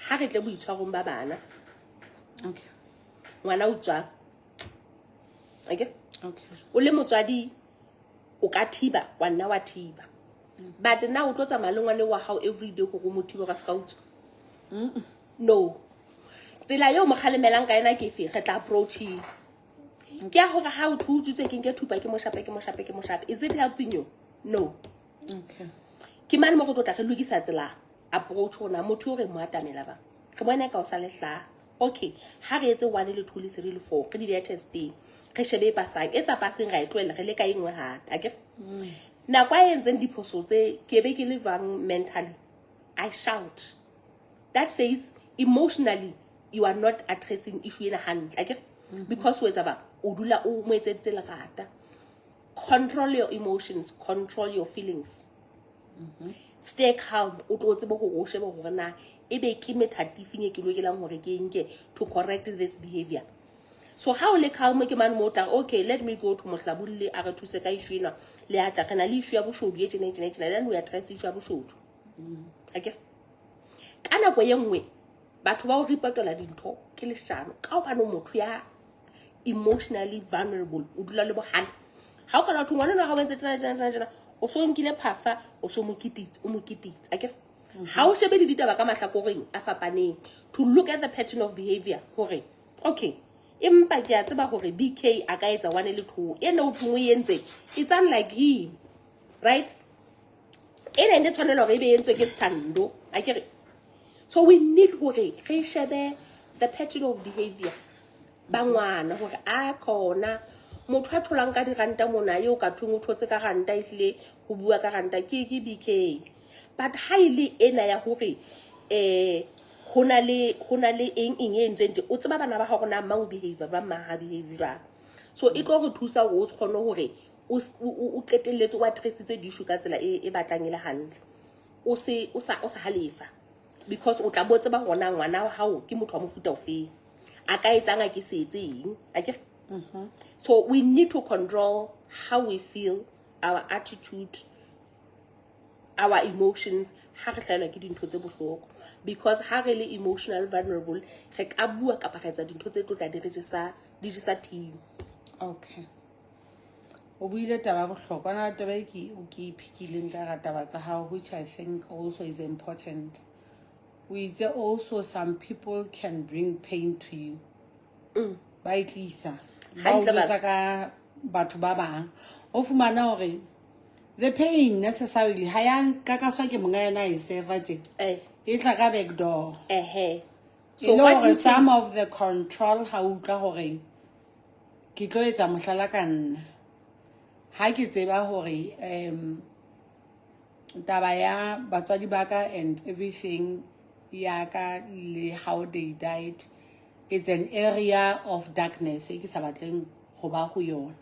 Ha re tle boitshwarong ba bana. Okay. Ngwana o tswa. Okay? Okay. O le motswadi o ka thiba wa nna wa thiba. But now o tlo tsamaya le ngwane wa hao every day go mo thiba ka scout. No. Tsela yo mo khalemelang ka ena ke fe re tla approach. Ke a hore ha o thutsitse ke nke thupa ke mo shape. Is it helping you? No. Okay. Ke mane mo go tlotla re lokisa tsela approach ona motho o re mo atamela ba. Ke bona ka o sa lehla. Okay, ha re etse 1 le 2 le 3 le 4 re di be testing. Re shebe pasang e sa passing ra e tloela re le ka engwe hata. Okay? na kwa entseng diphoso tse ke be ke le jwang mentally, I shout. That says emotionally you are not addressing issue in a hand. Like because what's about udula o mo etsetse lerata. Control your emotions, control your feelings. Stay calm. O tlo tsebe go sheba gore na ebe ke metatifing ke lokelang hore ke nke to correct this behavior. So how le calm ke man mota, okay, let me go to Tlhabollo a re thuse ka issue ena le atla kana le issue ya boshodu e tsene then we address issue ya boshodu. Okay. Kana go yengwe batho ba o ripatola dintho ke leshano ka ba no motho ya emotionally vulnerable o dula le bohale. How can I to one ga wentse tsana o so nkile phafa o so mo kititse okay. How shebe di ditaba ka mahlakoreng a fapaneng to look at the pattern of behavior hore okay empa ke a tseba hore BK a ka etsa 1 le 2 ene o thungwe yentse it's unlike him, right? Ene ene tshwanelo re be yentse ke stando akere. So we need hore re shebe the pattern of behavior bangwana hore a khona motho a tholang ka diranta mona yo ka thungo thotse ka ranta ihle go bua ka ranta ke BK, but highly ena ya hore hona le eng entse o tseba bana ba ha gona mang behavior ba ma behavior. So it go re thusa go khone hore o qetelletse o addressitse di issue ka tsela e batlang ile handle o sa halefa because o tla botse ba gona ngwana wa hao ke motho wa mofuta ofe a ka etsanga ke setseng akere. So we need to control how we feel, our attitude, our emotions ha re hlaelwa ke dintho tse bohloko because ha re le emotional vulnerable re ka bua ka paretsa dintho tse tlotla di re team. Okay. O buile taba bohlokwa na taba ke iphikileng ka taba tsa hao, which I think also is important. We also some people can bring pain to you. Ba itlisa ba o tsa ka batho ba bang o fumana hore the pain necessarily ha yang ka ka swa ke monga yena e server je e tla ka back door. So what some of the control ha o tla hore ke tlo etsa mohlala ka nna ha ke tseba hore taba ya batswadi ba ka and everything ya ka le how they died, it's an area of darkness e ke sa batleng go ba go yona.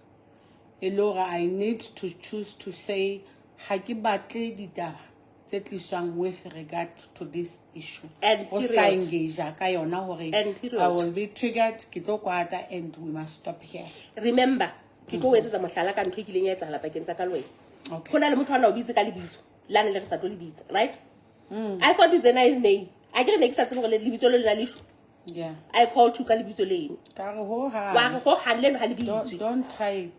Elora I need to choose to say ha ke batle ditaba tse tliswang with regard to this issue and o ska engage ka yona hore I will be triggered ke tlo kwata and we must stop here. Remember ke tlo etsa mohlala ka ntho e kileng ya etsa lapakeng tsa ka lwena. Okay. Khona le motho ana o bitse ka lebitso lana le re sa tlo lebitsa, right? I thought it's a nice name. I get next time le lebitso le la lisho. Yeah. I call to kalibito lane. Don't try it.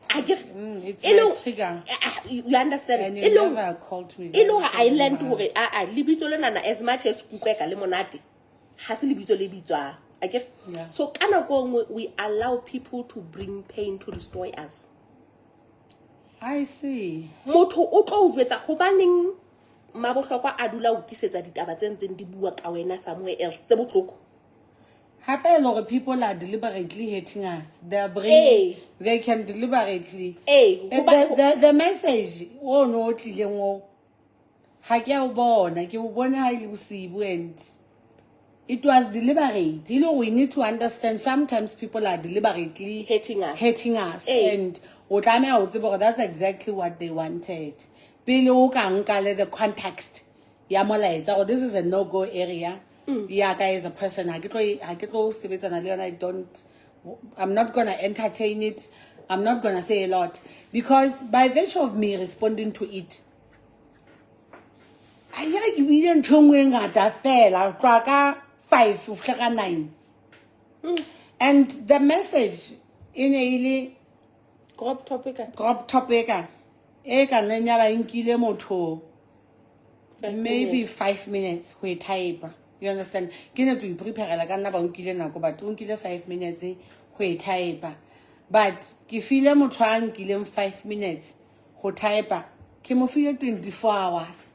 It's a trigger. You understand? And you never called me. I learned to libito lena as much as kukweka lemonade. Has libito lebitwa. I get. Yeah. So we allow people to bring pain to destroy us. I see. Moto o tlo jwetsa hobaneng mabohlokwa a dula o kisetsa ditaba tse ntseng di bua ka wena somewhere else tse botloko. Happen a lot of people are deliberately hating us. They can deliberately. The message, oh no, it was deliberate. You know, we need to understand sometimes people are deliberately hating us. And that's exactly what they wanted. The context. This is a no-go area. Yeah, guy is a person. I'm not gonna entertain it. I'm not gonna say a lot because by virtue of me responding to it, I like we didn't fail. 5 9. And the message in a crop topic. Maybe 5 minutes. We type. You understand? Kena to prepare like another unkile nako, but unkile 5 minutes. We type. But if you let me try and kill him 5 minutes, who type. Can feel 24 hours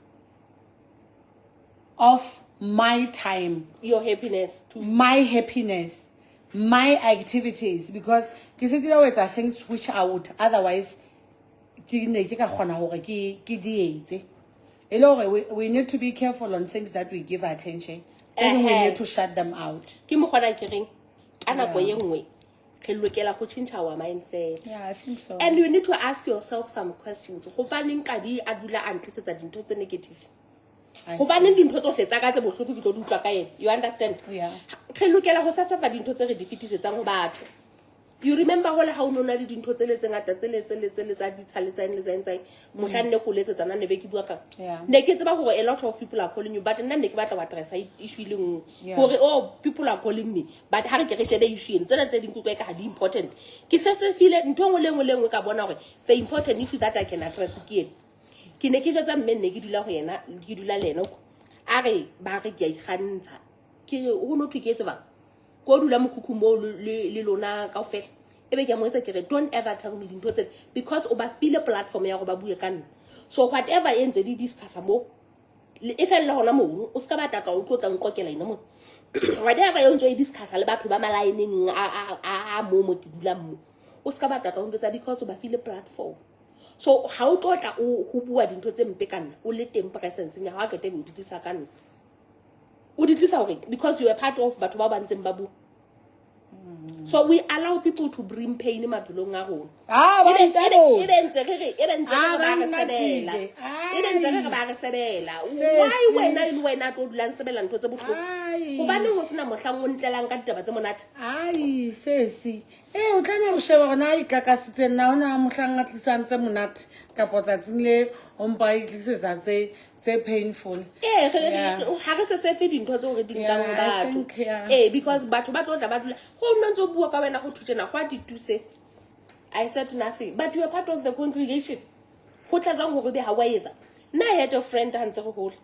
of my time, your happiness too. My happiness, my activities, because things which I would otherwise ke ne ke ka kgona hore ke di etse e le hore we need to be careful on things that we give attention then we need to shut them out ke mo gona ke reng ka nako ye nngwe re lokela go change our mindset. Yeah, I think so. And you need to ask yourself some questions. Go baneng ka di a dula a ntlisetsa dintho tse negative. Go baneng dintho tsohle tsa ka tse bohloko ke tlo di utlwa ka ena. You understand? Yeah. Re lokela go sasafa dintho tse re di fetisetsang go batho. You remember hole ha o nona le dintho tse le tse ngata tse le tsa ditshale le tsa mohlanne go letsetsa nna ne be ke bua ka. Ne ke tseba gore a lot of people are calling you but nna ne ke batla wa address issue le ngwe gore oh people are calling me but ha re ke re shebe issue tsena tse ding ke ka di important ke se feel ntho ngwe le ngwe ka bona gore the important issue that I can address ke ne ke jetsa mme ne ke dula go yena ke dula le ena a re ba re ke a ikgantsha ke go no ke tseba go dula mokhukhu mo le lona ka ofela ebe ke mo etsa ke re don't ever tell me dintho tse because o ba feel a platform ya go ba bue ka nna so whatever ends di discuss mo e fella hona mo o ska ba tata o tlotla nkokela ina mo whatever you enjoy discuss le batho ba malaeneng a mo ke dula mo o ska ba tata o ntse because o ba feel a platform so ha o tlotla o bua dintho tse mpe ka nna o le teng presence nya ha ka tebe o ditisa ka nna o ditisa hore because you are part of batho ba bantseng ba bu so we allow people to bring pain maphelong a rona even ba re sebela why wena to dula sebela ntho tse botlhoko go bane go sena mohlang o ntlelang ka ditaba tse monate ai sesi o tlame go sheba gona e kakasitse nna ona mohlang a tlisang tse monate ka potsatsing le ompa e tlisetsa tse painful ha re se fe dintho tse gore di nkang go batho because batho ba tlotla ba dula go nna ntse bua ka wena go thutena go a dituse I said nothing but you are part of the congregation go tla tsang gore be ha wa etsa nna I had a friend ha ntse go hola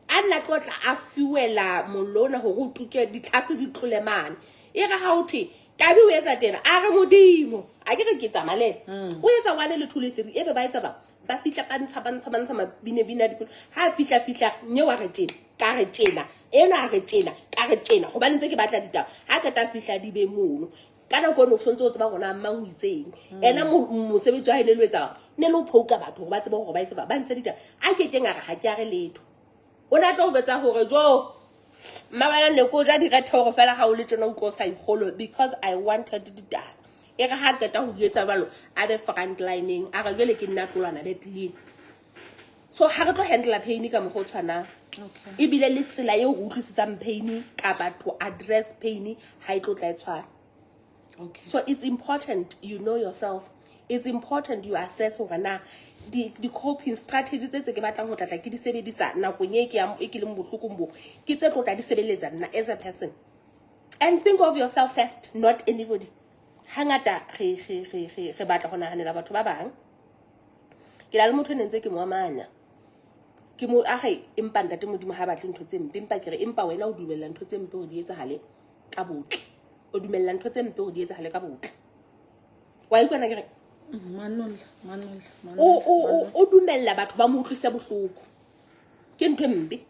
a nna tlotla a fuela molona go go tuke ditlhase di tlole mane e ga ha o thwe ka bi o etsa tena a re modimo a ke re ke tsa malele o etsa 1 le 2 le 3 ebe ba etsa ba fitla bantsha mabine dikolo ha fitla nye wa re tena ka re tena ena re tena ka re tena go ba ntse ke batla ditaba ha ka ta fitla di be mono kana go no tshwantse o tseba gona mang o itseng ena mosebetsi wa ene le etsa ne lo phoka batho go ba tseba go ba itse ba ntse ditaba a ke teng a re ha ke a re letho o na tlo betsa gore jo mabana ne ko ja di retho go fela ga o le tsona o tlo sa igolo because I wanted ditaba e ga ha keta go etsa balo a be front lining a ga jele ke nna tlolana be clean so ha re tlo handle pain ka mo go tshwana e bile le tsela e go utlwisetsang pain ka ba to address pain ha e tlo tla etshwana so it's important you know yourself it's important you assess gore na the coping strategies tse ke batlang go tlatla ke di sebedisa nakong e ke le bohloko mbo ke tse tlotla di sebeletsa nna as a person and think of yourself first not anybody hangata re batla go naganela batho ba bang ke la le motho ne ntse ke mo amanya ke mo age empa ntate modimo ha batle ntho tse mpe empa ke re empa wena o dumella ntho tse mpe go di etsagale ka botle o dumella ntho tse mpe go di etsagale ka botle wa ikwana ke re manolla o dumella batho ba mo utlwisa bohloko ke ntho mpe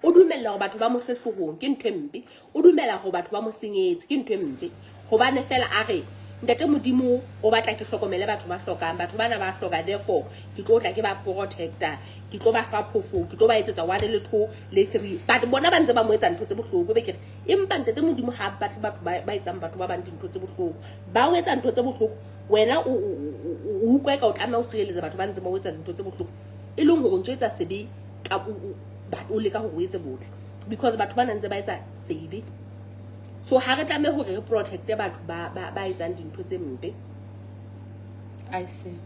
o dumella go batho ba mo hlehlohong ke ntho mpe o dumella go batho ba mo senyetse ke ntho mpe gobane fela a re ntate modimo o batla ke hlokomele batho ba hlokang batho bana ba hloka therefore ke tlo tla ke ba protector ke tlo ba fa phofo ke tlo ba etsetsa 1 le 2 le 3 but bona ba ntse ba mo etsa ntho tse bohloko be ke re empa ntate modimo ha batho ba etsang batho ba bang dintho tse bohloko ba o etsa ntho tse bohloko wena o kweka o tlameha o sireletsa batho ba ntse ba o etsa ntho tse bohloko e leng go ntsetsa sebe ka o le ka go etsa botle because batho ba ntse ba etsa sebe so ha re tlameha hore re protecte batho ba etsang dintho tse mpe I see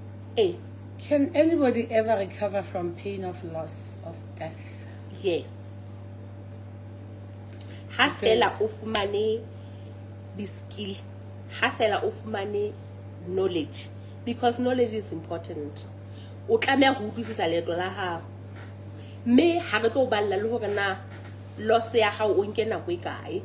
can anybody ever recover from pain of loss of death yes ha fela o fumane the skill ha fela o fumane knowledge because knowledge is important o tlameha go utlwisisa leeto la gago mme ha re tlo balla le hore na loss ya gago o nke nako e kae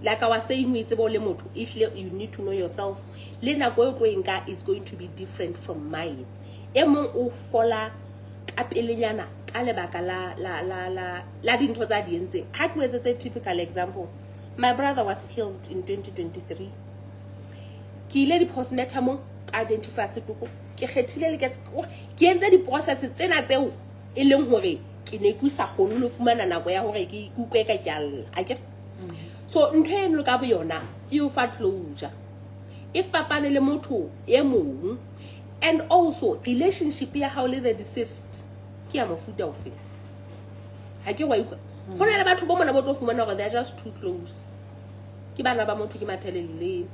like I was saying it's about le motho if you need to know yourself le nako e tlo enka is going to be different from mine e mong o fola ka pelenyana ka lebaka la dintho tsa di entseng ha ke wetse typical example my brother was killed in 2023 ki ile di postmortem identify setoko ke kgethile le ke entse di-process tsena tseo e leng hore ke ne ke sa kgone le fumana nako ya hore ke ukwe ka kyalla akere so ntho eno ka bo yona e o fa closure e fapane le motho e mong and also relationship ya hao le the deceased ke ya mofuta ofe ha ke wa utlwa go na le batho ba mona ba tlo fumana gore they are just too close ke bana ba motho ke mathelele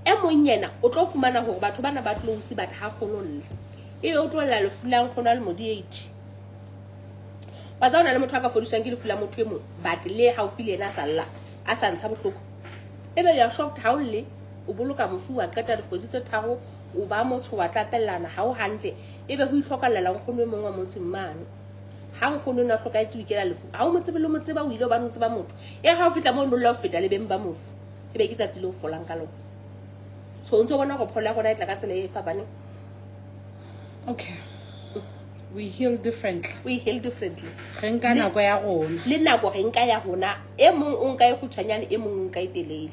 e mong yena o tlo fumana hore batho bana ba close but ha kgonolla e o tlo la le fulang khona le modieti ba tsona le motho a ka fodisang ke le fula motho e mong but le ha o file ena salla a sa ntsha bohloko ebe ya shocked ha o le o boloka mofu wa qeta di kgwedi tse tharo o ba motho wa tlapellana ha o hantle ebe ho itlhokallela nkgono e mong wa motho mmane ha nkgono na hlokaetse o ikela lefu ha o mo tsebe le mo tseba o ile ba no tseba motho e ga o fitla mo ndolla o feta le beng ba mofu ebe ke tsatsi le o folang ka lona so ntse bona go phola gona e tla ka tsela e fapane okay we heal differently re nka nako ya rona le nako re nka ya rona e mong o nka e khutshwanyane e mong o nka e telele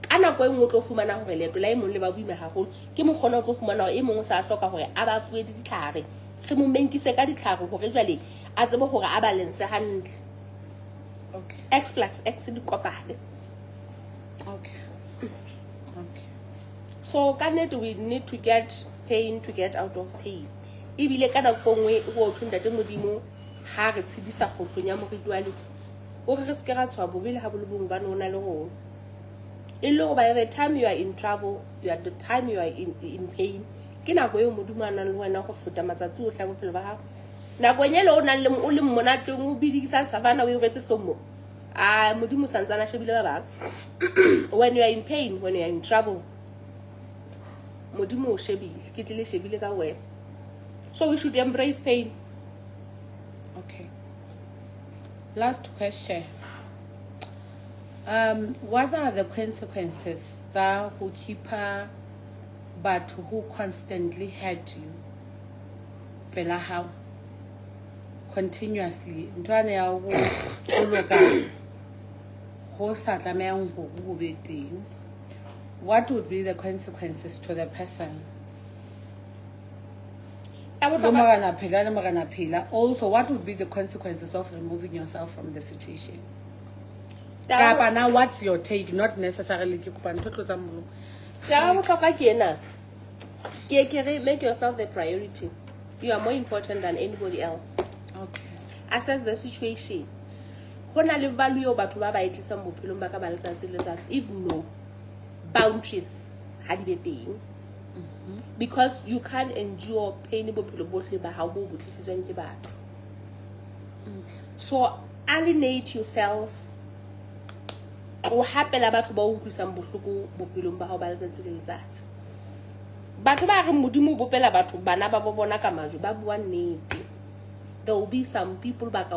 ka nako e nngwe tlo fumana hore leto la e mong le ba buime haholo ke mo kgona tlo fumana hore e mong o sa hloka hore a ba fuwe ditlhare re mo menkise ka ditlhare hore jwale a tsebe hore a balance hantle okay x plus x di kopane okay so we need to get pain to get out of pain ibile kana kongwe go thunda te modimo ha re tshedisa khotlonya mo re dua lefu o re se ke ra tshwa bobele ha bolobong ba nona le go e lo by the time you are in trouble you are the time you are in pain ke nako e modimo a nang le wena go futa matsatsi o tla bophelo ba gago nako nyele o nang le o le monateng o bidikisa savana o iretse hlomo a modimo santsana shebile ba bang when you are in pain when you are in trouble modimo o shebile ke tlile shebile ka wena so we should embrace pain. Okay, last question. What are the consequences who keep but who constantly hurt you pela how continuously ntwana ya go loka go sa tlameang go go be teng? What would be the consequences to the person? Also, what would be the consequences of removing yourself from the situation? Now, what's your take? Not necessarily make yourself the priority. You are more important than anybody else. Okay. Assess the situation. Value if no boundaries had be thing. Because you can't endure pain so alienate yourself or happen about some but there will be some people back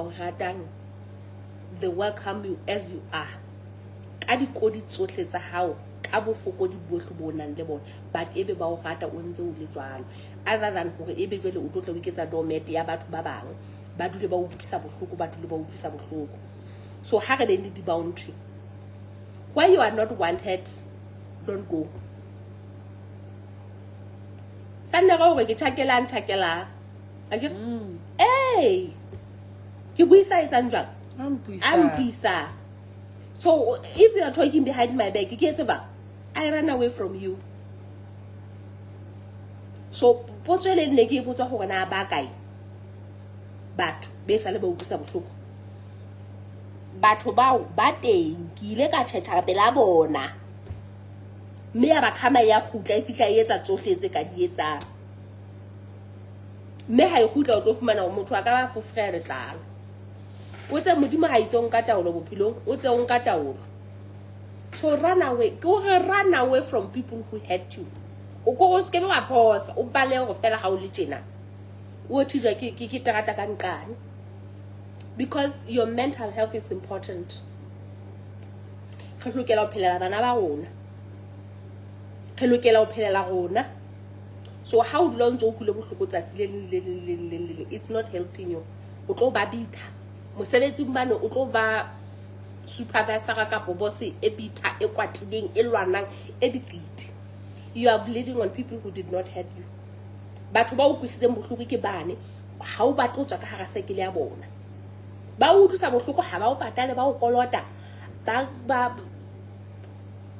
they welcome you as you are. Abo fokodi bohle bonang le bona but ebe ba o rata o ntse o le jwalo other than hore ebe jwale o tlotla o iketsa doormat ya batho ba bang ba dule ba o utlwisa bohloko ba dule ba o utlwisa bohloko so ha re be le di boundary where you are not wanted don't go sanne go re ke tshakela akere eh ke buisa etsang jwang ampuisa so if you are talking behind my back I run away from you. So potswele nne ke potsa hore na ba kae batho be sa le ba utlwisa bohloko batho bao ba teng ke ile ka tjhetjha pela bona mme ya ba khama ya khutla e fihla e etsa tsohle tse ka di etsang mme ha e khutla o tlo fumana gore motho a ka ba fofrere tlalo o tse modimo ha itsong ka taolo bophelong o tse on ka taolo. So run away. Run away from people who hurt you. O go skebe wa phosa o bale go fela ha o le tjena. O thijwa ke terata ka nkane. Because your mental health is important. Re lokela ho phelela bana ba rona. Re lokela ho phelela rona. So how do you go kule bohloko tsatsi le it's not helping you. O tlo ba bita. Mosebetsi mbane o tlo ba supervisor ka boss e bita e kwatileng e lwanang e dikiti you are bleeding on people who did not hurt you. Batho ba utlwisitseng bohloko ke bane ha o batla o tsaka hara sekele ya bona. Ba utlwisa bohloko ha ba o patale ba o kolota ba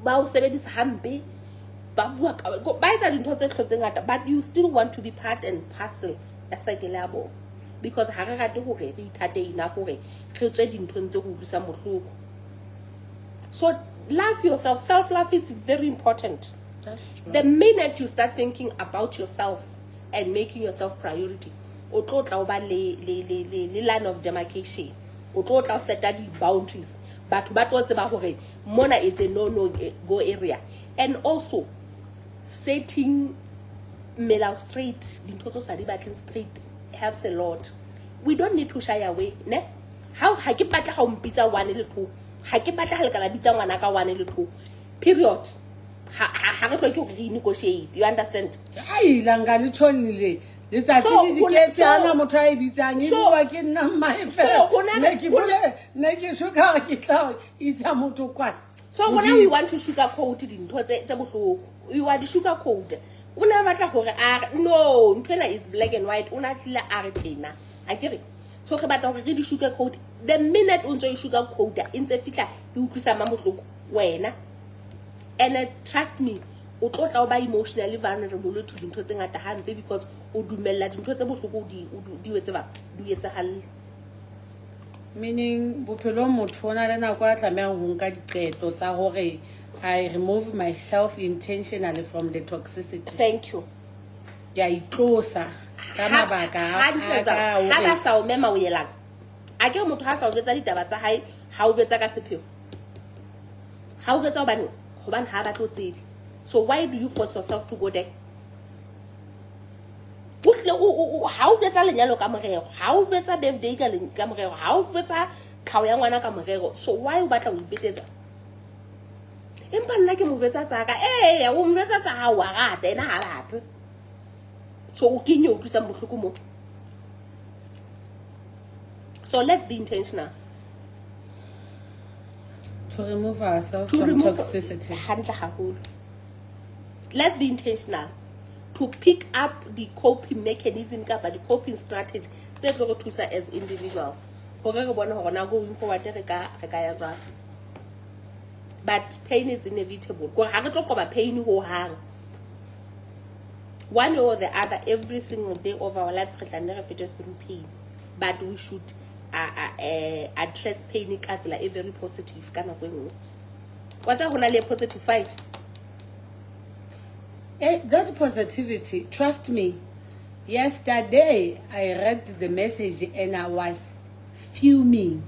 o sebedisa hampe ba bua ba etsa dintho tse hlotseng ngata, but you still want to be part and parcel ya sekele ya bona, because ha re rate hore re ithate enough hore re tswe dintho tse go utlwisa bohloko. So love yourself. Self-love is very important. That's true. The minute you start thinking about yourself and making yourself priority, o tlo tla ba le line of demarcation. O tlo tla set the boundaries. But ba tlo tseba hore mona it's a no go area. And also setting melao straight, dintho tso sa di batleng straight helps a lot. We don't need to shy away, ne? How ha ke batla ga o mpitsa 1 le 2. Ha ke batla ga le ka la bitsa ngwana ka 1 le 2. Period. Ha re tlo ke re negotiate. You understand? Ai langa le tshonile. Le tsa ke di ketse ana motho a ibitsang e bua ke nna mmae ne ke shuka ke tla isa motho kwa. So when we want to sugarcoat dintho tse bohloko, you are the sugarcoat. Una batla hore no, ntwena is black and white. Una tlile a re tjena. A ke re so re batla hore re di sugarcoat. The minute o ntse o sugarcoat ntse fitla e utlwisa ma bohloko wena. And trust me, o tlo tla o ba emotionally vulnerable to dintho tse ngata hampe, because o dumella dintho tse bohloko di wetse ba di etsahalle. Meaning bophelo motho ona le nako a tlameang ho nka diqeto tsa hore I remove myself intentionally from the toxicity. Thank you. Ya itlosa ka mabaka ha ba sa o mema o yelang. A ke motho ha sa o betsa ditaba tsa hae, ha o betsa ka sepheo. Ha o betsa hobane ha ba tlo tsebe. So why do you force yourself to go there? Ha o betsa lenyalo ka morero, ha o betsa birthday ka morero, ha o betsa tlhao ya ngwana ka morero. So why o batla o ipetetsa? Empa nna ke mo betsa tsaka o mo betsa tsa ha wa rata ena ha batle. So o kenye o tlisa bohloko mo. So let's be intentional to remove ourselves from toxicity. Let's be intentional to pick up the coping mechanism, the coping strategy tse tlo go thusa as individuals. Going forward, but pain is inevitable. Pain one or the other, every single day of our lives, we can never fit through pain. But we should address pain as like a very positive kind of way. What's a positive fight? That positivity, trust me. Yesterday I read the message and I was fuming.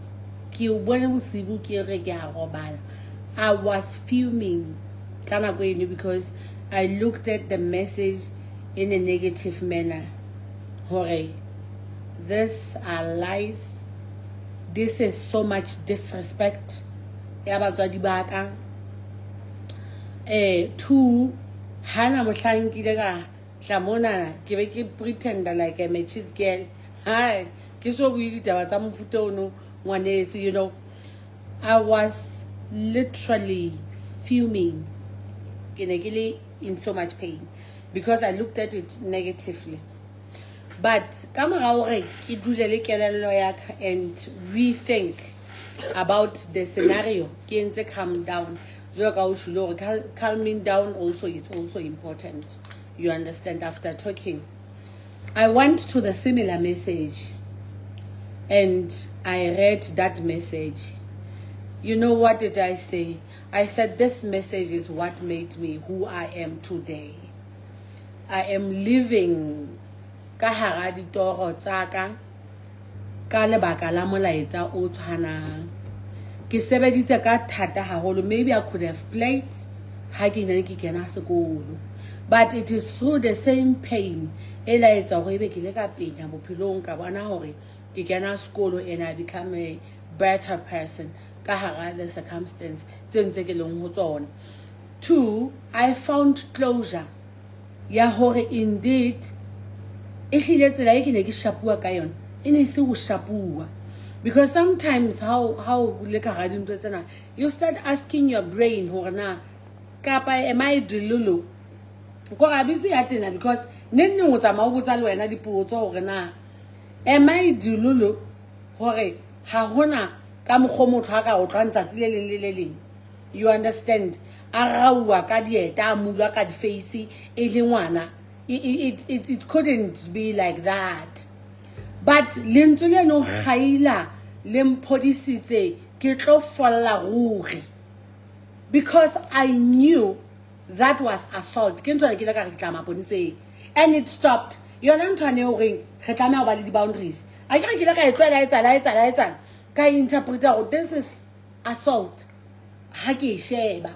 I was fuming because I looked at the message in a negative manner. Hore, these are lies. This is so much disrespect. Two, Hana Moshankile ka Tlamona ke be ke pretend like I'm a cheese girl. Hi, ke so we taba tsa mofuta ono ngwaneso, you know. I was literally fuming. In so much pain because I looked at it negatively. But and rethink about the scenario. Calm down. Calming down also is also important. You understand? After talking, I went to the similar message and I read that message. You know what did I say? I said this message is what made me who I am today. I am living ka hara ditoro tsaka ka lebaka la molaetsa o tshwanang. Ke sebeditse ka thata haholo. Maybe I could have played ha ke ne ke kena sekolo, but it is through the same pain ela etsa go ebe ke le ka penya bophelong ka bona hore ke kena sekolo and I become a better person ka hara the circumstance tse ntse ke leng ho tsona. Two, I found closure ya hore indeed e hlile tsela e ke ne ke shapua ka yona e ne se go shapua. Because sometimes how le ka ga dintwe tsena, you start asking your brain hore na kapa am I delulu go ga busy ya tena because nne o tsama o botsa le wena dipotso gore na am I dilolo gore ha hona ka mogho motho a ka o tlantsa tsile le leng you understand a raua ka dieta a mulwa ka di face e le ngwana it couldn't be like that but lentswe le no khaila le mphodisitse ke tlo folla ruri because I knew that was assault ke ntwana ke la ka re tla maponise and it stopped yona ntwane o reng re tlameha ba le di boundaries a ke la ka etlela etsa ka interpreter this is assault ha ke sheba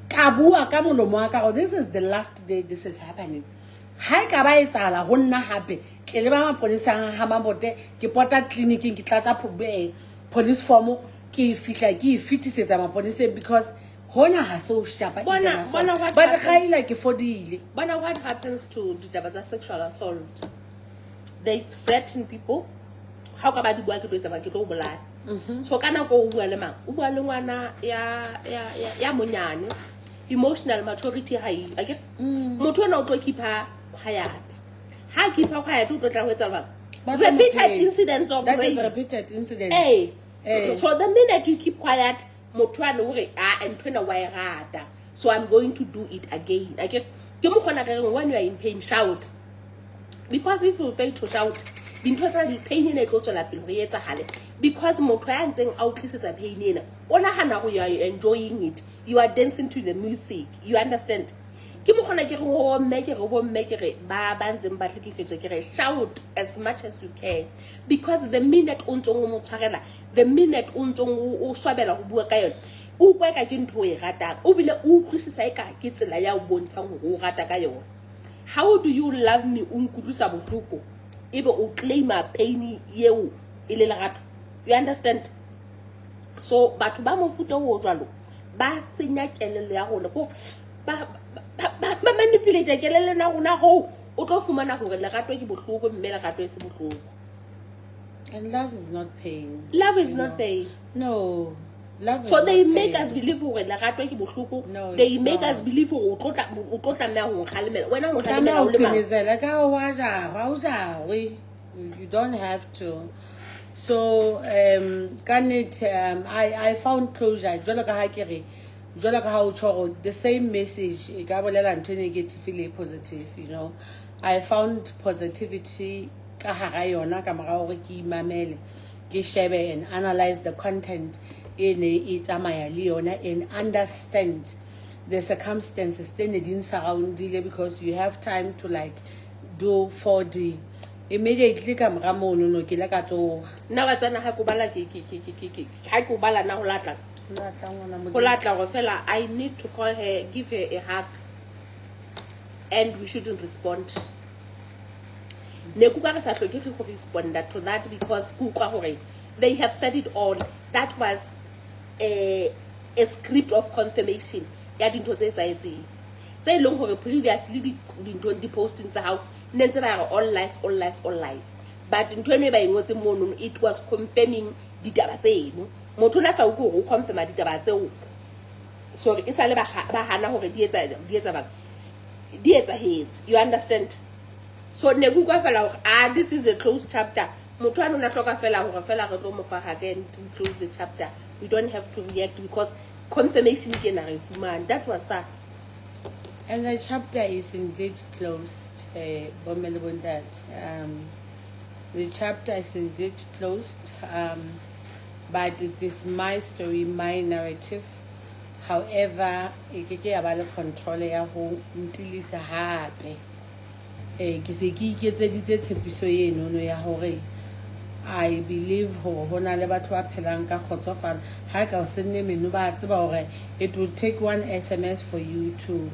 ka bua ka molomo wa ka this is the last day this is happening ha ka ba etsala go nna hape ke le ba maponisa ha mabote ke pota clinicing ke tlatsa police form ke fitla ke fitisetsa maponisa because hona ha so shapa but khaila ke fodile bona what happens to the sexual assault they threaten people how ka ba di bua ke tloetsa ba ke tlo bolaya so kana go bua le mang o bua le ngwana ya monyane emotional maturity high I get motho na o tlo keepa quiet ha keepa quiet o tlo tla ho etsa ba repeated incidents of that is repeated incidents so the minute you keep quiet motho ana o re and twena wa irata so I'm going to do it again I get ke mo khona re when you are in pain shout because if you fail to shout dintho tsa di pain ene tlo tsela pele re etsa hale because motho ya ntseng a utlisetsa pain ena ona hana go you are enjoying it you are dancing to the music you understand ke mo khona ke re ho mme ke re ba ntseng ba tlhekefetse ke re shout as much as you can because the minute o ntsong mo tshwarela the minute o ntsong o swabela go bua ka yona o kwa ka ke ntho e ratang o bile o utlwisisa e ka ke tsela ya o bontshang go rata ka yona how do you love me o nkutlusa bohloko ebe o claim a pain yeo ile lerato you understand so batho ba mofuta o jwalo ba senya kelelo ya gona go ba manipulate kelelo na gona ho o tlo fumana gore lerato ke bohloko mme lerato e se bohloko and love is not pain no love so they make us believe gore lerato ke bohloko they make us believe gore o tlotla me go khalemela wena go khalemela o le ma ka wa ja you don't have to so I found closure jwalo ka ha ke re jwalo ka ha o tshoro the same message e ka bolela ntho negative le positive you know I found positivity ka hara yona ka mara gore ke imamele ke shebe and analyze the content in it amaya le yona and understand the circumstances then it didn't surround it because you have time to like do 4D immediately ka mara mono no ke la ka tso na wa tsana ha ko bala ke ha ko bala na ho latla go fela I need to call her give her a hug and we shouldn't respond ne ku ka re sa hloke go respond to that because ku kwa gore they have said it all that was a script of confirmation ya dintho tse tsaetseng tse leng gore previously dintho di posting tsa how nentse ba re all lies but ntho eno e ba ingotse mono it was confirming ditaba tseno motho na tsa o go confirma ditaba tseo sorry e sale ba hana gore di etsa hate you understand so ne ku kwa fela gore this is a closed chapter motho ana na hloka fela gore fela re tlo mo fa again to close the chapter we don't have to react because confirmation ke na re fumana that was that and the chapter is indeed closed the chapter is indeed closed but it is my story my narrative however e ke ya ba le control ya go ntilisa hape ke se ke iketseditse tshepiso eno no ya hore I believe hona le batho ba phelang ka khotsofala ha ka o senne menu ba tseba hore it will take one SMS for you to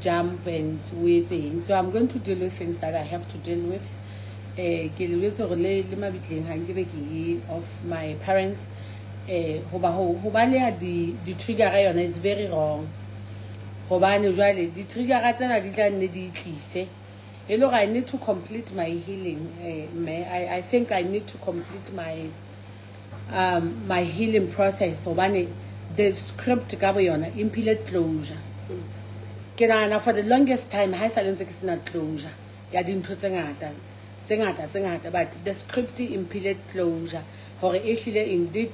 jump and waiting so I'm going to deal with things that I have to deal with ke le tso le mabitleng ha nke be ke of my parents ho ba le di trigger ga yona it's very wrong ho ba ne jwale di trigger ga tsena di tla nne di tlise hello I need to complete my healing I think I need to complete my my healing process ho ba ne the script ka bo yona impile closure for the longest time ha sa lentse ke sena closure ya dintho tse ngata but the script impeded closure hore e hlile indeed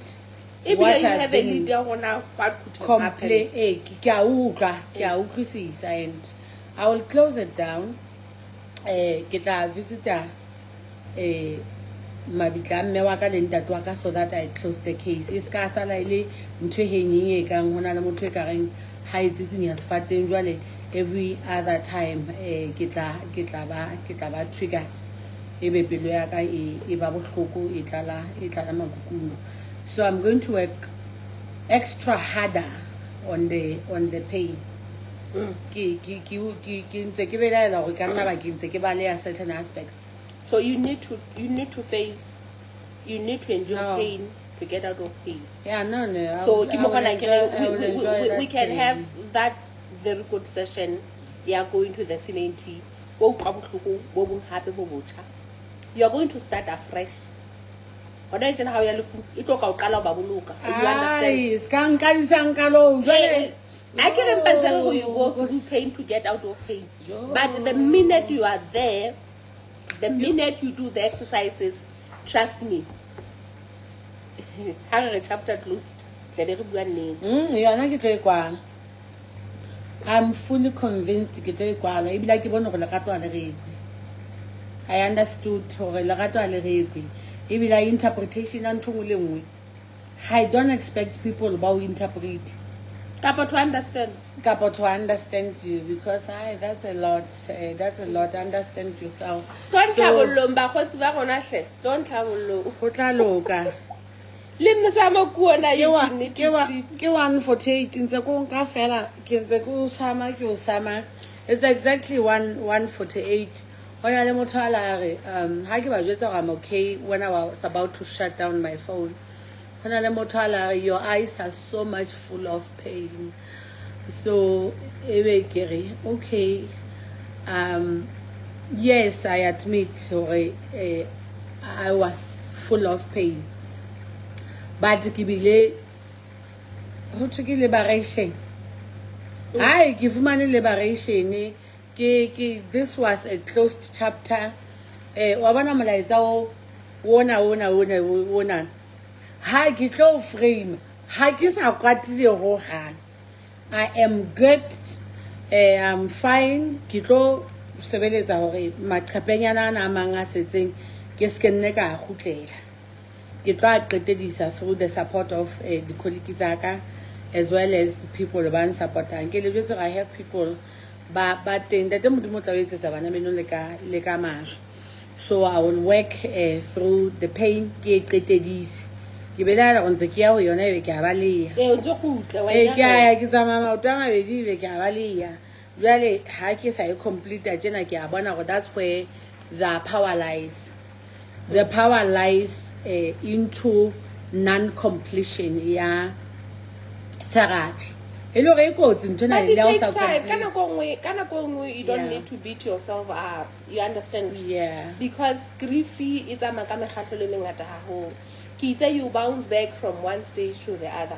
what you have a leader hona what could happen ke a utlwisisa and I will close it down ke tla visita mabitla mme wa ka le ntate wa ka so that I close the case is ka sala ile ntho e henyeng e kang hona le motho e ka reng ha itsitsenya sefateng jwale every other time ke tla ba triggered ebe pelo ya ka e ba bohloko e tlala makukuno. So I'm going to work extra harder on the pain. Ke ntse ke belaela gore ka nna ba ke ntse ke ba le certain aspects. So you need to enjoy pain to get out of pain. Yeah, no. So we can have that very good session. Yeah, going to the CNT. You are going to start afresh. I don't know how you look. It talk about color babuluka. You understand? I can imagine how you go through pain to get out of pain. But the minute you are there, the minute you do the exercises, trust me. Have a chapter closed. I'm fully convinced I understood interpretation. I don't expect people about interpret. To understand You because that's a lot. That's a lot. Understand yourself. Don't Tlhabollo. Ke 148 ntse ko nka fela ke ntse ko sama it's exactly 148 hoya le motho a la re ha ke ba jwetsa gore I'm okay when I was about to shut down my phone hona le motho a la re your eyes are so much full of pain so ebe ke re okay yes I admit I was full of pain. But kibile ho tshike liberation ai ke fumane liberation ke this was a closed chapter wa bona molaetsa o wona ha ke tlo frame ha ke sa kwatile ho hang I am good I'm fine ke tlo sebeletsa hore maqhepenyana ana manga setseng ke skenne ka khutlela ke tla qetedisa through the support of the colleagues as well as the people ba supportang ke lebetse I have people ba teng that modimo tla etsetsa bana beno le ka masho so I will work through the pain ke qetedise ke bela go ntse ke ya ho yona ebe ke a baleya o ntse go utla wa ke ya ke tsama maoto a mabedi ebe ke a baleya jwale ha ke sa e complete tsena ke a bona go that's where the power lies into non-completion therapy. Hello, but it takes time. You don't need to beat yourself up. You understand? Yeah. Because grief is a you bounce back from one stage to the other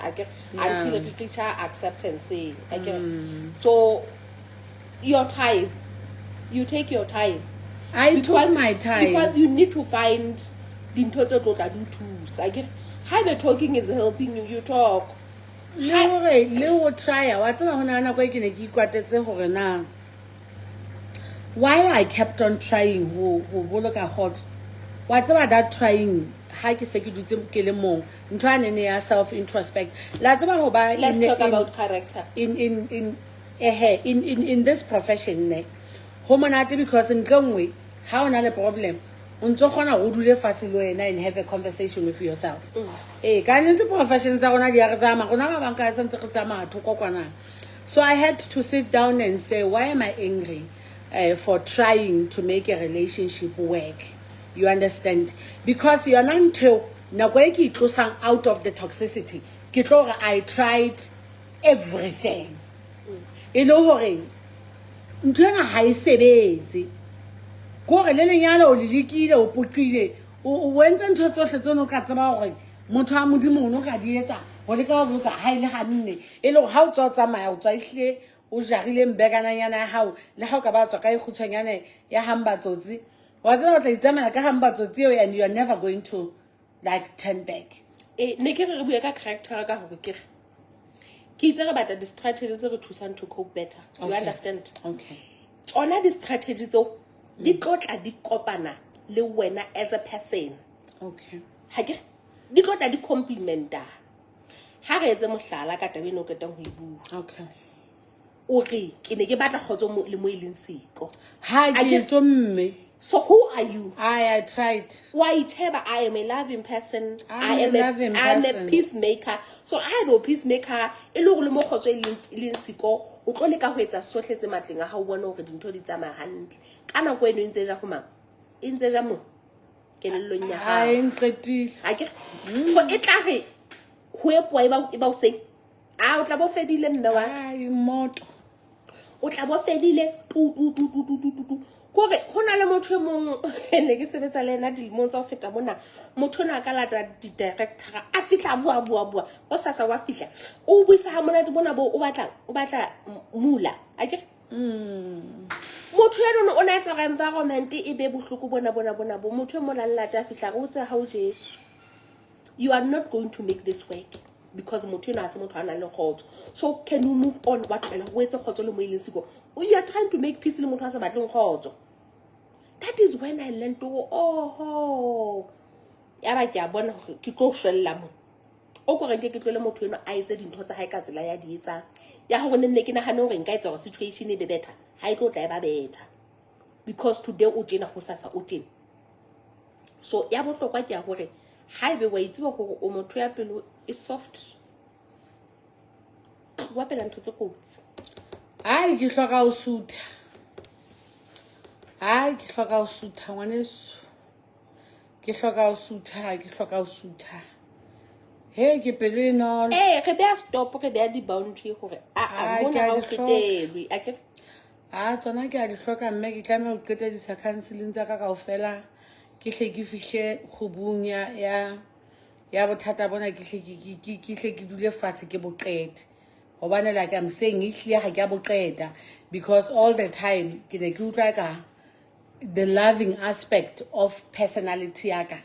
until you reach acceptance. So your time, you take your time. I took my time because you need to find the tools. How the talking is helping you. You talk. Try. Why I kept on trying what's about that trying? Let's talk about character. In this profession, because in Gangway, how another problem? And have a conversation with yourself. So I had to sit down and say, why am I angry for trying to make a relationship work? You understand? Because you're not until out of the toxicity. I tried everything. Ntwana ha e sebetse go re le lenyalo o lilikile o potlile o wentse ntho tsohle tseno ka tseba gore motho a modimo o no ka dietsa go le ka boloka ha ile ga nne e le ha o tswa tsamaya o tswa ihle o jagile mbekananyana ya hao le ha o ka ba tswa ka ikgutshwanyane ya hambatsotsi wa tseba o tla itsamela ka hambatsotsi eo and you are never going to like turn back. Ne ke re bua ka character ka hore ke itse re batla di-strategy tse re thusang to cope better. You understand? Okay. Tsona di-strategy tseo di tlotla di kopana le wena as a person. Okay. Ha ke di tlotla di complimenta. Ha re etse mohlala ka tabeng o ketang ho ibua. Okay. O re ke ne ke batla khotso le mo ileng siko. Ha ke tsomme. So who are you? I tried. Why Teba, I am a loving person. I'm a peacemaker. So I have a peacemaker. E lo le mo khotso le siko o tlo le ka ho etsa sohle tse matleng a ha o bona hore dintho di tsamaya hantle. Kana go eno ntse ja go mang. E ntse ja mo. Ke le lo nya ha. I nqetile. Ha ke. So e tla re ho e ba o se. A o tla bo fedile mme wa. Ai moto. O tla bo fedile tu. Kore hona le motho e mong ene ke sebetsa le ena dilemong tsa ho feta mona motho na ka lata di director a fitla bua o sa wa fitla o buisa ha mona di bona bo o batla mula a ke motho ya rona o na etsa environment e be bohloko bona bo motho mo la lata fitla go tsa ha o jesu. You are not going to make this work because motho na se motho ana le khotso. So can you move on what tlela go etsa khotso le mo ile siko? You are trying to make peace le motho a sa batleng khotso. That is when I learned to go, oh, ya ba ke a bona hore ke tlo shwella mo. O go re ke tlo le motho eno a etse dintho tsa hae ka tsela ya di etsa. Ya go nne ke nagane hore nka etsa gore situation e be better. Ha e tlo tla e ba better. Because today o tjena go sasa o tjena. So ya bohlokwa ke ya hore ha ebe wa itse hore o motho ya pelo e soft. Wa pela ntho tse kotsi. Ai ke hloka o sutha. Ai ke hloka o sutha ngwaneso. Ke hloka o sutha. He ke pelo e nolo. Re be a stop re be a di boundary hore a mona ha o fetelwe. A ke tsona ke a di hloka mme ke tlameha o qetedisa counseling tsa ka kaofela. Ke hle ke fihle khubung ya bothata bona ke hle ke dule fatshe ke boqete. Hobane like I'm saying ihlile ha ke a boqeta because all the time ke ne ke utlwa ka the loving aspect of personality yaka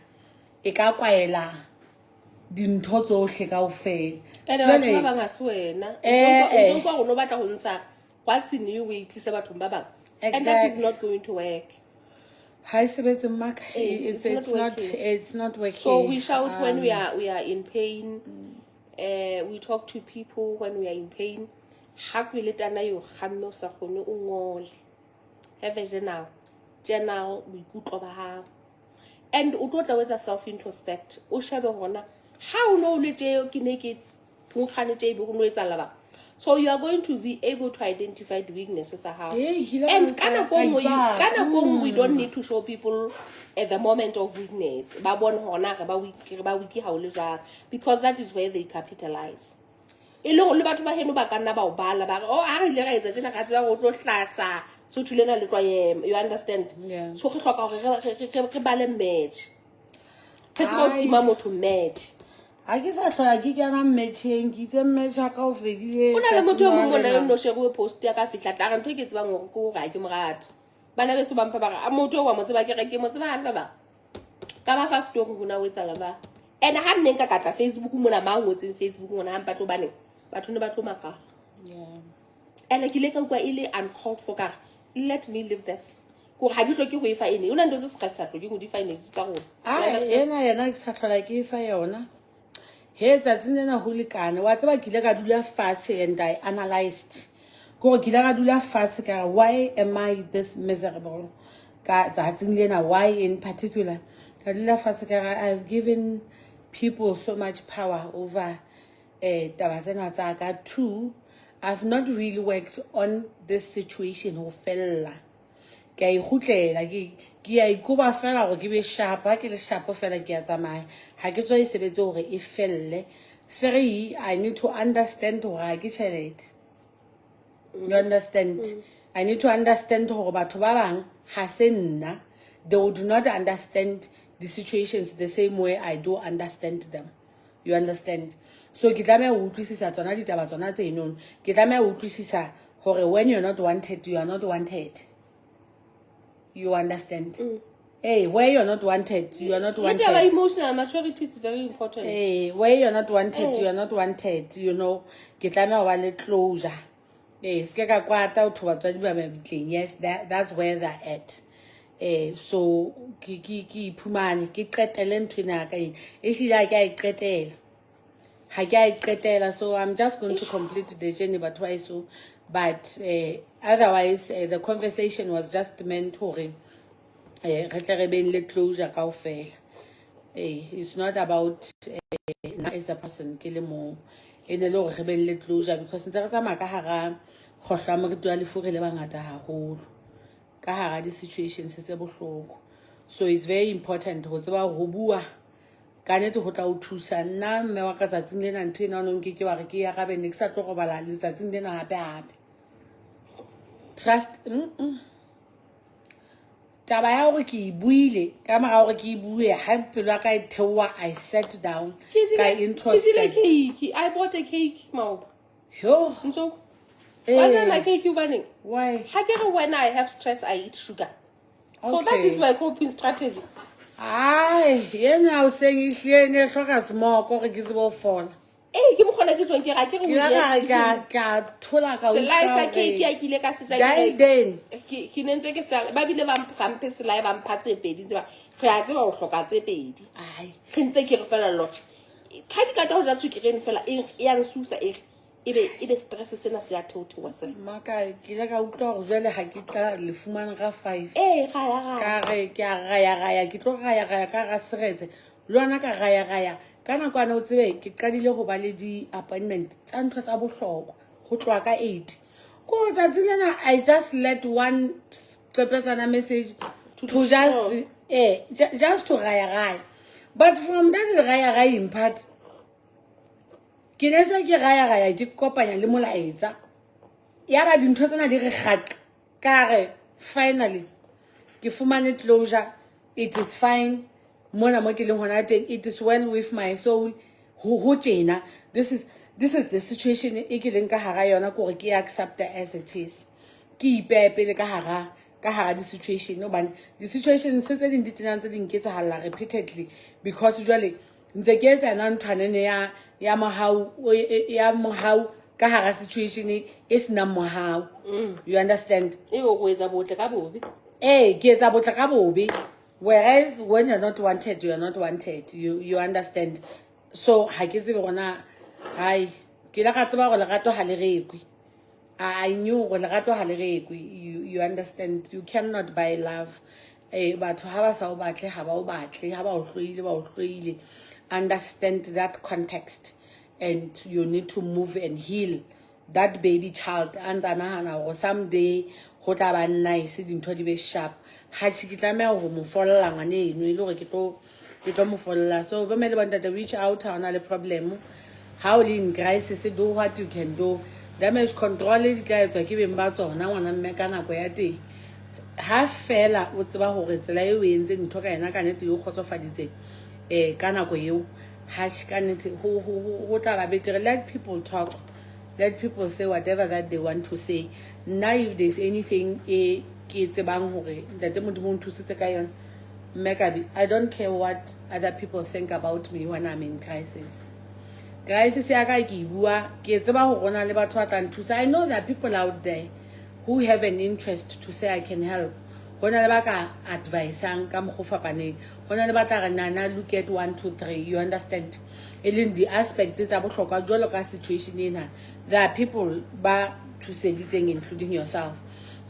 e ka kwaela dintho tsohle kaofela. Ene batho ba bang a se wena. E tlo go no batla go ntsha what's in you we tlisa batho ba bang. And that is not going to work. Hi sebetse maka it's not working. So we shout when we are in pain. We talk to people when we are in pain. Ha go le tana yo gamme o sa gone o ngole. Have a journal we ikutlo ba ha. And o tlo tla wetsa self introspect. O shabe hona how no le tjeo ke ne ke phungane tjeo be go no etsa laba. So you are going to be able to identify the weaknesses of how. And kana kong we don't need to show people at the moment of weakness. Ba bona hona re ba weak ha o le jang because that is where they capitalize. E le go le batho ba heno ba kana ba o bala ba o a re le ga etsa tsena ga tseba go tlo hlasa so thulena le tlwaema. You understand? Yeah. So re hloka gore re bale match. Ke tlo tima motho match. I guess I try to get a matching, get a match a coffee. Una le motho mo mona no shego post ya ka fihla tla ntho ke tsebang gore go ga ke morati bana be se bampa ba ga motho wa mo tseba ke re ke mo tseba alla ba ka ba fa story gona o etsa la ba and ha nne nka katla Facebook mona ma ngotseng Facebook mona ha mpatlo bane batho ne ba tlo maka yeah ela ke le ka kwa ile uncalled for ka let me live this go ga ke hloke go e fa ene una ntse se ka sa hloke go di finance tsa go yena ke sa tlhola ke e fa yona. He tsatsina ho lekana wa tseba ke ile ka dula fatshe and I analyzed go ke ile ka dula fatshe ka why am I this miserable ka tsatsing lena why in particular ka dula fatshe ka I've given people so much power over taba tsena tsa ka. Two, I've not really worked on this situation ho fella ke a igutlela ke a ikuba fela go ke be sharp ha ke le sharp fela ke a tsamaya ha ke tswa e sebetse gore e felle. Three, I need to understand gore ha ke tšhelete. You understand? I need to understand gore batho ba bang ha se nna they would not understand the situations the same way I do understand them. You understand? So ke tlameha ho utlwisisa tsona ditaba tsona tse eno ke tlameha ho utlwisisa when you're not wanted, you are not wanted. You understand? Hey, where you're not wanted, you are not wanted. Emotional maturity is very important. Hey, where you're not wanted, you are not wanted. You know, get a closure. Yes, yes, that's where they're at. So ki phumane ki qetele nthwena ka eng e hlile ka e qetela ha ke a qetela. So I'm just going to complete the journey but why so but otherwise the conversation was just meant hore re tle re beng le closure kaofela. It's not about as a person ke le mo ene le hore re beng le closure because ntse re tsamaya ka hara khohlwa re dula le fure le bangata haholo ka hara di situations tse bohloko. So it's very important ho tseba ho bua ka nete ho tla o thusa. Nna mme wa ka tsatsing lena ntho ena no nke ke wa re ke ya gabe ne ke sa tlo go bala le tsatsing lena hape trust taba ya hore ke buile ka mara hore ke bue ha pelo ka e thewa. I sat down ka introspect. I bought a cake Mauba. Yo So wasn't like cake you burning. Why? When I have stress I eat sugar. So that is my coping strategy. Yena o seng ihle ne hloka smoke gore ke tsebo fola. Ke mo khona ke tsweng ke ga ke re ka thola ka slice cake ya kile ka se ke nentse ke sa ba bile ba sampe slice ba mphatse pedi tseba re a tseba o hloka tse pedi. Ke ntse ke re fela lot ka di ka tlo ja tsukire fela e ya nsusa ebe stress sena se ya theothewa sena maka ke la ka utlwa go jwale ha ke tla le fumana ga 5 ga ka re ke a gaya ke tlo gaya ka ga seretse lona ka gaya kana kwana o tsebe ke qadile go ba le di appointment tsa ntho tsa bohlokwa go tloa ka 8 ko tsatsing lena I just let one qepetsana message to just to gaya but from that gaya impact ke ne se ke gaya ke kopanya le molaetsa ya ba dintho tsena di re gat ka re finally ke fumane closure. It is fine mona mo ke leng hona teng. It is well with my soul ho tjena. This is the situation e ke leng ka hara yona gore ke accept as it is. Ke ipepele ka hara the situation no ban the situation se tse ding di tena tse ding ke tsa halla repeatedly because usually ntse ke etsa na ntwanene ya mohau ka hara situation e sina mohau. You understand? Go etsa botle ka bobe. Ke etsa botle ka bobe. Whereas when you're not wanted, you are not wanted. You understand? So ha ke tsebe gona hai ke la ka tseba go lerato ha le rekwe. I knew go lerato ha le rekwe. You understand? You cannot buy love. Batho ha ba sa o batle ha ba o batle ha ba o hloile understand that context and you need to move and heal that baby child and or someday go tla ba nice dintho di be sharp ha ke tlameha go mo folla ngane eno ile gore ke tlo mo folla. So ba mele banta to reach out ha ona le problem how in crisis do what you can do. Damage control di tla etswa ke beng ba tsona ngwana mme ka nako ya teng ha fela o tseba gore tsela e o entse ntho ka ena ka nete yo kgotsofaditse ka nako eo ha ka nete ho tla ba betere. Let people talk, let people say whatever that they want to say. Now if there's anything ke tsebang hore ntate modimo o nthusitse ka yona mmekabi I don't care what other people think about me when I'm in crisis ya ka ke bua ke tseba ho rona le batho ba tla nthusa. I know there are people out there who have an interest to say I can help. Hona le baka advice ang ka mo go fapaneng. Hona le batla re nana look at 1 2 3. You understand? In the aspect tsa bohlokwa jwalo ka situation ena there are people ba thuseditseng including yourself.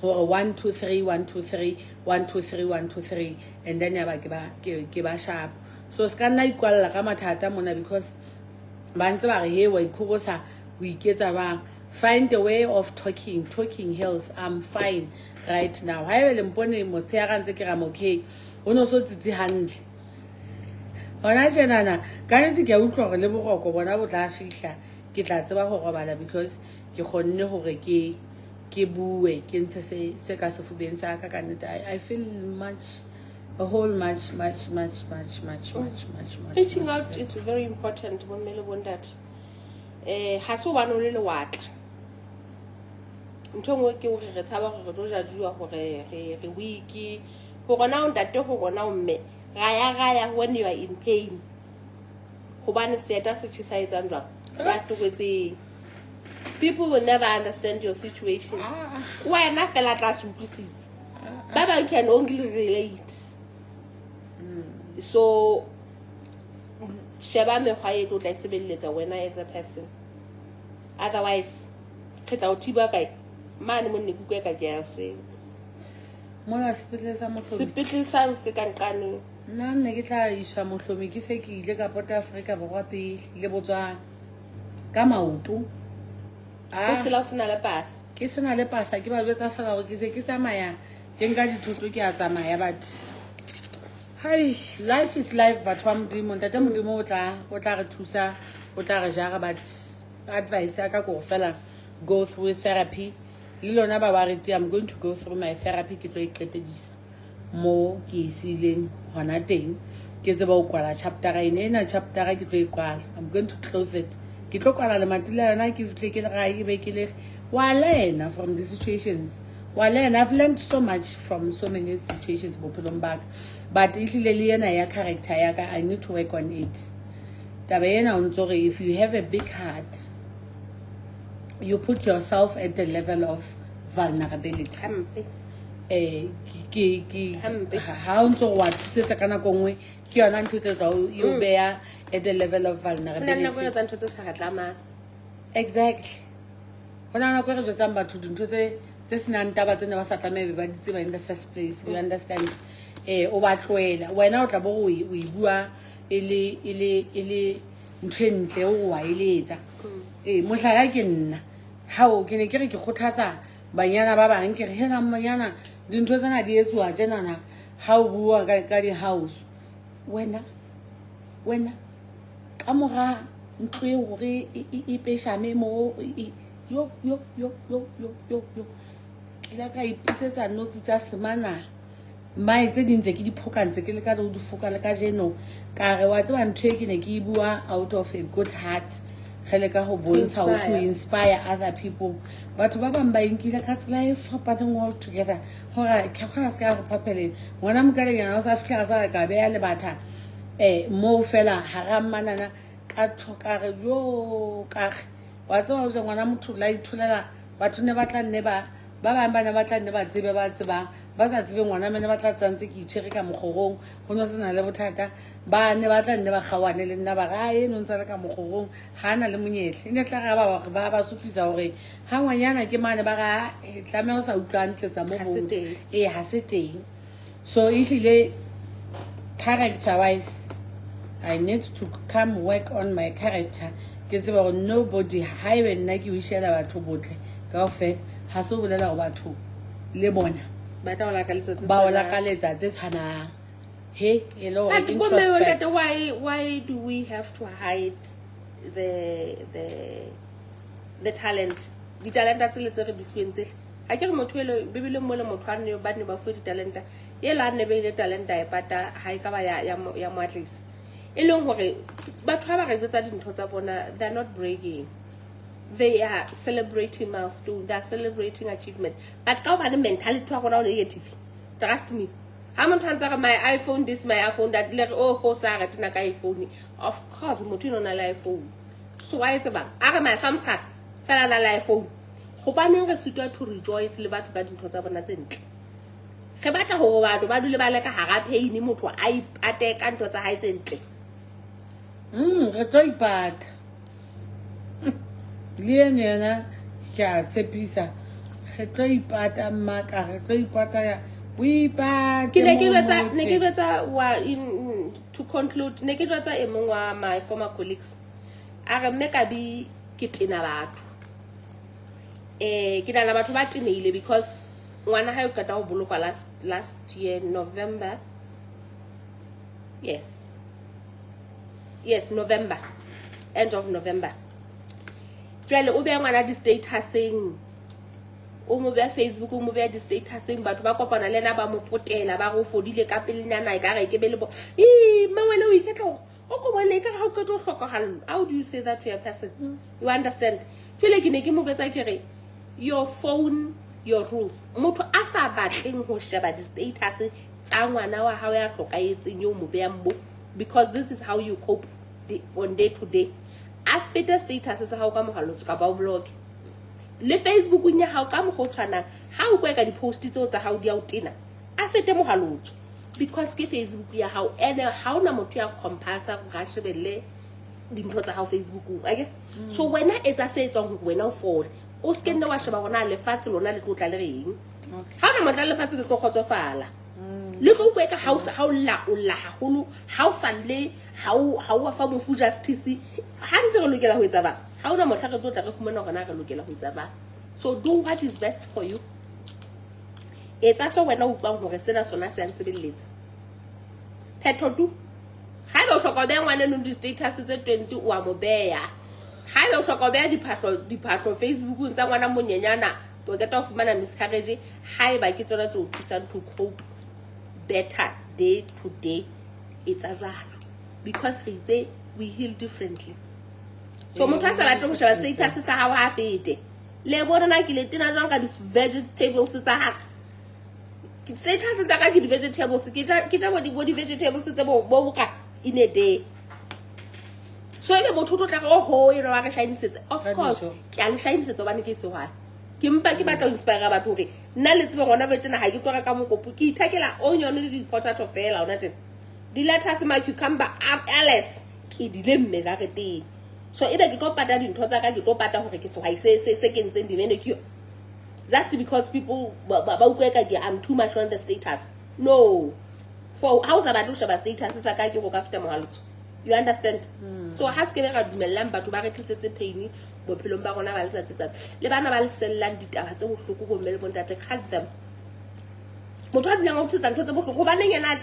Or 1 2 3 1 2 3 1 2 3 1 2 3 and then ya ba ke ba sharp. So ska nna ikwalla ka mathata mona because ba ntse ba re he wa ikhubosa o iketsa bang. Find a way of talking heals. I'm fine right now. Ha ele mpone motse ya rantse ke ra okay o no so tsitsi hantle ona tjenana ka ntse ke utlwa gore le boroko bona bo tla fihla ke tla tseba go robala because ke khonne hore ke bue ke ntse se ka se fubeng sa ka nnete. I feel a whole much reaching out is very important when mele bon that ha so ba no le watla ntho ngwe ke hore re tshaba gore re tlo judgwa gore re weak go gona o ntate go gona o mme gaya when you are in pain hobane seeta se tshisaetsang jwang ba se gwetseng. People will never understand your situation. Wena fela tla se utlwisisa. Ba bang can only relate. So sheba mekgwa e tlo tla sebeletsa wena as a person. Otherwise ke tla o thiba kae mane mo nne kukwe ka ke ya se mona sepetlele sa Mohlomi sepetlele sa se kankane nna nne ke tla iswa Mohlomi ke se ke ile ka pota Afrika Borwa pele le Botswana ka maoto o tsela o sena le pasa ke sena le pasa ke ba betsa fela gore ke se ke tsamaya ke nka dithoto ke a tsamaya but hi life is life but wa modimo ntate modimo o tla re thusa o tla re jara but advice aka go fela go through therapy le lona ba ba re I'm going to go through my therapy ke tlo iqetedisa mo ke isileng hona teng ke tseba o kwala chapter ena chapter ke tlo ikwala I'm going to close it ke tlo kwala le matila yona ke fitle ke le ga e be ke le wa learn from the situations wa learn I've learned so much from so many situations bophelong ba but itlile le yena ya character ya ka I need to work on it taba yena o ntse if you have a big heart you put yourself at the level of vulnerability ha o ntse wa thusetsa kana gongwe ke yona ntho tse tla you bear at the level of vulnerability exactly hona na go re jotsa batho dintho tse senang taba tsene ba sa tlameha ba ditse ba in the first place you understand o ba tloela wena o tla bo o e bua ele ntwentle o wa eletsa mohlala ke nna ha o ke ne ke re ke khothatsa banyana ba bang ke re hela manyana dintho tsena di etswa tjenana ha o bua ka di house wena ka mora ntlo e hore e peshame mo yo ke la ka ipitsetsa notsi tsa semana mai tse dintse ke diphokantse ke le ka di foka le ka jeno ka re wa tseba ntho e ke ne ke bua out of a good heart gele ka go bontsha to inspire other people batho ba bang ba inkile ka tsela e fapaneng all together hora ke khona ska go papeleng ngwana mokale yana o sa fitla sa ka be ya le batha mo fela ha manana ka thokare yo ka wa tseba o ngwana motho la ithulela batho ne ba tla nne ba bang bana ba tla nne ba tsebe ba sa tsebe ngwana mene ba tla tsantse ke itshege ka mogorong go no sena le bothata ba ne ba tla nne ba gawane le nna ba ga e no ntse le ka mogorong ha na le monyetle ne tla ga ba supisa hore ha ngwanyana ke mane ba ga tlame go sa utlwang tletsa mo bo ha se teng so ihlile character wise I need to come work on my character ke tseba gore nobody ha e nna ke wishela batho botle ka ofela ha so bolela go batho le bona ba ta ola ka letsatsi tshwana he hello introspect why do we have to hide the talent di talenta tse le tse re di fuentse ha ke re motho ele bebile mo le motho a ne ba ne ba fu di talenta e la ne be le talenta e pata ha e ka ba ya mo at least e leng hore batho ba re tsa dintho tsa bona they're not bragging. They are celebrating milestone. They are celebrating achievement. But ka ba le mentality wa gona o negative. Trust me. Ha motho a ntse my iPhone this, my iPhone that. Le oh ho sa re tina ka iPhone. Of course motho o na le iPhone. So why it's ba? A re my Samsung fela na le iPhone. Go ba neng re sitwa to rejoice le batho ka dintho tsa bona tse ntle. Re batla go batho ba dule ba le ka hara pain motho a ipate ka ntho tsa hae tse ntle. Re tlo ipata. Liena ya tsepisa re tlo ipata maka re tlo ipata ya we back ne ke retsa wa in to conclude ne ke retsa e mong wa my former colleagues a re mme ka bi ke tina batho ke dana batho ba tineile because ngwana ha o ka ta go bolokwa last year November yes November end of November jwale o be ngwana di statusing o mo be Facebook o mo be di statusing batho ba kopana le na ba mo potela ba go fodile ka pelenyana ka re ke be le bo ma wena o iketlo o go bona ka ga o ketlo hlokagallo how do you say that to a person you understand jwale ke ne ke mo betsa ke re your phone, your rules. Motho a sa batleng ho sheba di status tsa ngwana wa hao ya hlokahetseng yo mo beang mo, because this is how you cope on day to day. A feta status sa hao ka mohalotso ka ba o blog le Facebook nya hao ka mo go tshwana ha o kweka di post tseo tsa hao di a utena a fete mohalotso, because ke Facebook ya hao ene ha ona motho ya compasa go ga shebelle dintho tsa hao Facebook okay. So wena etsa se etsang go wena o fole o se nne wa sheba gona le fatshe lona le tlotla le reng ha ona motla le fatshe le tlo khotsofala le go kweka house ha o la haholo ha o sa le ha o fa mofu justice ha ntse re lokela ho etsa ba ha ona motla re tlotla re fumana gona re lokela ho etsa ba. So do what is best for you. Etsa so wena o utlwang hore sena sona se ntse belletsa phetho tu ha ba o hloka be ngwana no di status tse 20 o a mo beya ha ba o hloka be diphahlo Facebook tsa ngwana monyenyana to get off fumana miscarriage ha ba ke tsona tse o thusang to cope better day to day. It's a jalo because we heal differently. So motho a sa batle go sheba status sa hao ha fete le bona na ke le tena jwang ka di vegetables tsa ha status tsa ka ke di vegetables ke ja bo di vegetables tse bo boka in a day. So ebe motho o tla go ho e re wa ka shinesetse of course ke a le shinesetse bana ke se wa ke mpa ke batla ho inspire batho hore nna le tsebe gona betjena ha ke tlora ka mokopo ke ithakela onion le di potato fela ona teng di lettuce ma cucumber ales ke di le mme ja ke teng. So ebe ke tlo pata dintho tsa ka ke tlo pata hore ke se hwai se ke ntseng di manicure just because people ba ukweka ke I'm too much on the status. No, for house about to sheba status sa ka ke go ka feta mohalotso, you understand? So ha se ke ga dumellang batho ba re tlisetse pain bophelong ba gona ba letsatsi le bana ba le sellang ditaba tse bohloko go mmele bontate cut them. Motho a dulang o tsetsa ntho tse bohloko ba neng yana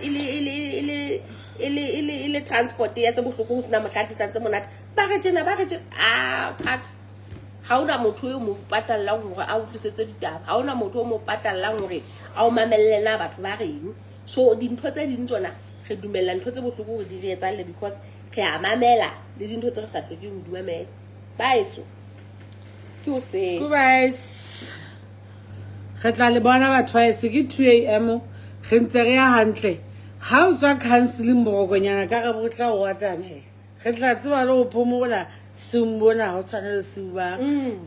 ile transport ya tse bohloko ho sina mokhatisa tse monate ba re jena cut. Ha ona motho yo mo patallang hore a utlwisetse ditaba, ha ona motho o mo patallang hore a o mamellena batho ba reng. So dintho tse ding tsona re dumella ntho tse bohloko hore di re etsalle because re a mamela le dintho tse re sa hlokeng ho di mamela. Baeso ke o se goodbye re tla le bona batho ba se ke 2 am re ntse re ya hantle ha o tswa counseling borokonyana ka re botla o atamela re tla tseba le o phomola simbona ho tshwana le siba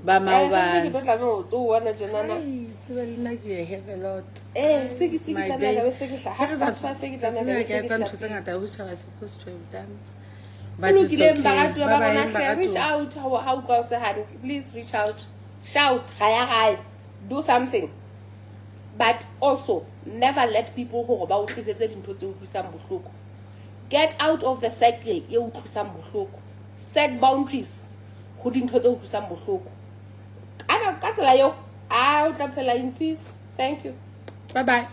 ba mao ba ke tla mo tso wana jenana tseba le nna ke have a lot se ke tla la be se ke hla ha ba fa ke tla la be se ke tla ntho tse ngata ho tshaba supposed to have done. But it's okay. Reach out. How goes the hand? Please reach out. Shout. Do something. But also, never let people who about to get out of the cycle. Set boundaries. Who didn't in peace. Thank you. Bye bye.